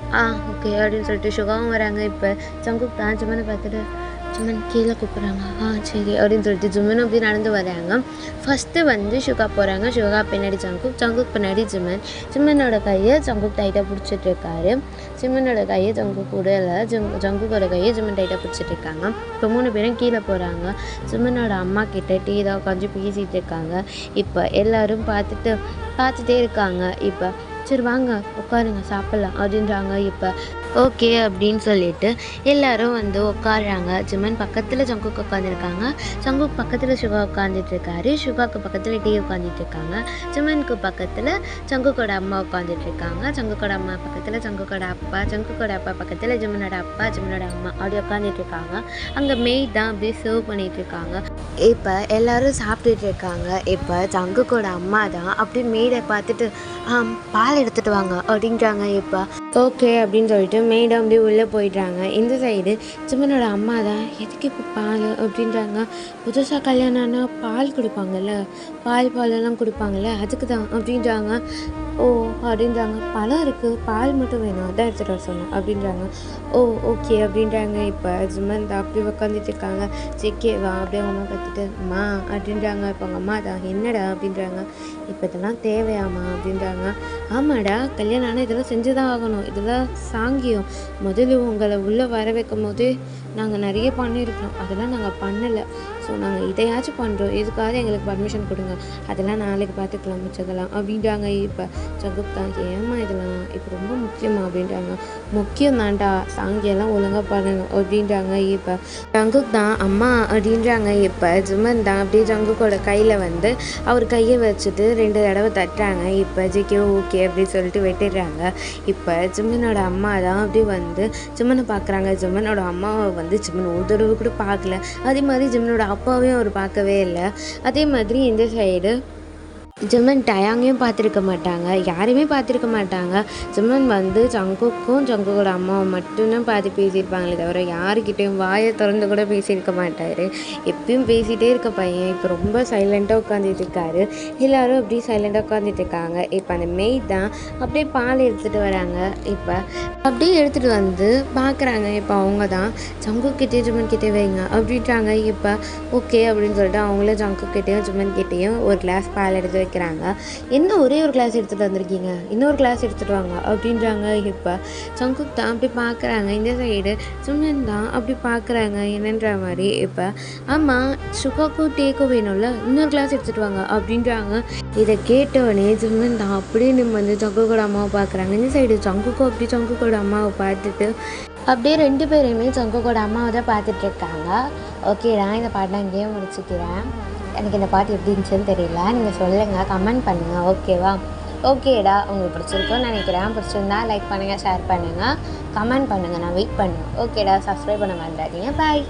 ஓகே அப்படின்னு சொல்லிட்டு சுகாவும் வராங்க. இப்போ ஜங்குக் தான் ஜிம்மனை பார்த்துட்டு ஜிம்மன் கீழே கூப்பிட்றாங்க. சரி அப்படின்னு சொல்லிட்டு ஜிம்மனும் அப்படி நடந்து வராங்க. ஃபஸ்ட்டு வந்து சுகா போகிறாங்க. சுகா பின்னாடி ஜங்குக் பின்னாடி ஜிம்மனோட கையை ஜங்குக் டைட்டாக பிடிச்சிட்டு இருக்காரு. ஜிம்மனோட கையை ஜங்குக் கூடல, ஜங்குக்கோட கையை ஜிம்மன் டைட்டாக பிடிச்சிட்டு இருக்காங்க. இப்போ 3 பேரும் கீழே போகிறாங்க. ஜிம்மனோட அம்மா கிட்ட டீ தான் உட்காந்து பேசிகிட்டு இருக்காங்க. இப்போ எல்லோரும் பார்த்துட்டே இருக்காங்க. இப்போ சரி வாங்க உட்காருங்க சாப்பிட்லாம் அப்படின்றாங்க. இப்போ ஓகே அப்படின்னு சொல்லிட்டு எல்லோரும் வந்து உட்காடுறாங்க. ஜிம்மன் பக்கத்தில் ஜங்குக் உட்காந்துருக்காங்க. ஜங்குக் பக்கத்தில் சுகா உட்காந்துட்டு இருக்காரு. சுகாவுக்கு பக்கத்தில் டீ உட்காந்துட்டு இருக்காங்க. ஜிம்மனுக்கு பக்கத்தில் ஜங்குக்கோட அம்மா உட்காந்துட்டு இருக்காங்க. ஜங்குக்கோட அம்மா பக்கத்தில் ஜங்குக்கோட அப்பா, ஜங்குக்கோட அப்பா பக்கத்தில் ஜிம்மனோட அப்பா, ஜிம்மனோட அம்மா அப்படி உட்காந்துட்டு இருக்காங்க. அங்கே மெய்ட் தான் அப்படியே சர்வ் பண்ணிட்டு இருக்காங்க. இப்போ எல்லோரும் சாப்பிட்டுட்டு இருக்காங்க. இப்போ ஜங்குக்கோட அம்மா தான் அப்படி மெய்டை பார்த்துட்டு பால் எடுத்துகிட்டு வாங்க அப்படின்றாங்க. இப்போ ஓகே அப்படின்னு சொல்லிட்டு மெய்டம் அப்படியே உள்ளே போயிடுறாங்க. இந்த சைடு ஜிம்மனோட அம்மா தான், எதுக்கு இப்போ பால் அப்படின்றாங்க. புதுசாக கல்யாணம் ஆனால் பால் கொடுப்பாங்கல்ல, பாலெல்லாம் கொடுப்பாங்கல்ல, அதுக்கு தான் அப்படின்றாங்க. ஓ அப்படின்றாங்க. பழம் இருக்குது, பால் மட்டும் வேணும், அதான் எடுத்துகிட்டு வர சொன்னேன் அப்படின்றாங்க. ஓ ஓகே அப்படின்றாங்க. இப்போ ஜிம்மன் தான் அப்படி உட்காந்துட்டு இருக்காங்க. வா அப்படியே அவங்க அம்மா பார்த்துட்டு அம்மா அப்படின்றாங்க. இப்போ அவங்க அம்மா தான், என்னடா அப்படின்றாங்க. இப்போ இதெல்லாம் தேவையாம்மா அப்படின்றாங்க. ஆமாடா, கல்யாணம் ஆனால் இதெல்லாம் செஞ்சு தான் ஆகணும், இதெல்லாம் சாங்கியம். முதல்ல உங்களை உள்ளே வர வைக்கும் போது நாங்கள் நிறைய பண்ணியிருக்கோம், அதெல்லாம் நாங்கள் பண்ணலை. ஸோ நாங்கள் இதையாச்சும் பண்ணுறோம், இதுக்காக எங்களுக்கு பர்மிஷன் கொடுங்க, அதெல்லாம் நாளைக்கு பார்த்துக்கலாம் மிச்சதெல்லாம் அப்படின்றாங்க. இப்போ ஜங்குக் தான், ஏம்மா இதெல்லாம் இப்போ ரொம்ப முக்கியமா அப்படின்றாங்க. முக்கியம் தான்டா, சாங்கியெல்லாம் ஒழுங்காக பண்ணணும் அப்படின்றாங்க. இப்போ ஜங்குக் தான் அம்மா அப்படின்றாங்க. இப்போ ஜிம்மன் தான் அப்படியே ஜங்குக்கோட கையில் வந்து அவர் கையை வச்சுட்டு 2 தடவை தட்டுறாங்க. இப்போ ஜிகே ஓகே அப்படின்னு சொல்லிட்டு வெட்டிடுறாங்க. இப்போ ஜிம்மனோட அம்மா தான் அப்படியே வந்து ஜிம்மனை பார்க்குறாங்க. ஜிம்மனோட அம்மாவை வந்து ஜிம்மன் ஒரு தடவை கூட பார்க்கல. அதே மாதிரி ஜிம்மனோட அப்பாவையும் அவர் பார்க்கவே இல்லை. அதே மாதிரி இந்த சைடு ஜிம்மன் டயாங்கையும் பார்த்துருக்க மாட்டாங்க, யாரையுமே பார்த்துருக்க மாட்டாங்க. ஜிம்மன் வந்து ஜங்குக்கும் ஜங்குக்கோட அம்மாவை மட்டும்தான் பார்த்து பேசியிருப்பாங்களே தவிர யாருக்கிட்டையும் வாயை திறந்து கூட பேசியிருக்க மாட்டார். எப்பயும் பேசிகிட்டே இருக்க பையன் இப்போ ரொம்ப சைலண்ட்டாக உட்காந்துட்டு இருக்காரு. எல்லோரும் அப்படியே சைலண்ட்டாக உட்காந்துட்டு இருக்காங்க. இப்போ அந்த மெய்ட் தான் அப்படியே பால் எடுத்துகிட்டு வராங்க. இப்போ அப்படியே எடுத்துகிட்டு வந்து பார்க்குறாங்க. இப்போ அவங்க தான் ஜங்குக்கிட்டே ஜிம்மன் கிட்டே வைங்க அப்படின்றாங்க. இப்போ ஓகே அப்படின்னு சொல்லிட்டு அவங்களே ஜங்குக்கிட்டேயும் ஜிம்மன் கிட்டேயும் ஒரு கிளாஸ் பால் எடுத்து வைக்கிறாங்க. என்ன ஒரே ஒரு கிளாஸ் எடுத்துகிட்டு வந்திருக்கீங்க, இன்னொரு கிளாஸ் எடுத்துகிட்டு வாங்க அப்படின்றாங்க. இப்போ ஜங்குக் தான் அப்படி பார்க்குறாங்க. இந்த சைடு ஜிம்மன் தான் அப்படி பார்க்குறாங்க என்னன்ற மாதிரி. இப்போ ஆமாம், சுகாக்கும் டேக்கும் வேணும்ல, இன்னொரு கிளாஸ் எடுத்துகிட்டு வாங்க அப்படின்றாங்க. இதை கேட்டவொடனே ஜிம்மன் தான் அப்படியே நம்ம வந்து ஜங்குக்கோட அம்மாவை பார்க்குறாங்க. இந்த சைடு ஜங்குக்கும் அப்படி ஜங்குக்கோட அம்மாவை பார்த்துட்டு அப்படியே 2 பேருமே ஜங்குக்கோட அம்மாவை தான் பார்த்துட்ருக்காங்க. ஓகேடா, இந்த பாட்டை நான் இங்கேயே முடிச்சுக்கிறேன். எனக்கு இந்த பாட்டு எப்படி இருந்துச்சுன்னு தெரியல, நீங்கள் சொல்லுங்கள், கமெண்ட் பண்ணுங்கள். ஓகேவா? ஓகேடா, உங்களுக்கு பிடிச்சிருக்குன்னு நினைக்கிறேன். பிடிச்சிருந்தா லைக் பண்ணுங்கள், ஷேர் பண்ணுங்கள், கமெண்ட் பண்ணுங்கள். நான் வெயிட் பண்ணுவேன். ஓகேடா, சப்ஸ்கிரைப் பண்ண மறந்துடாதீங்க. பாய்.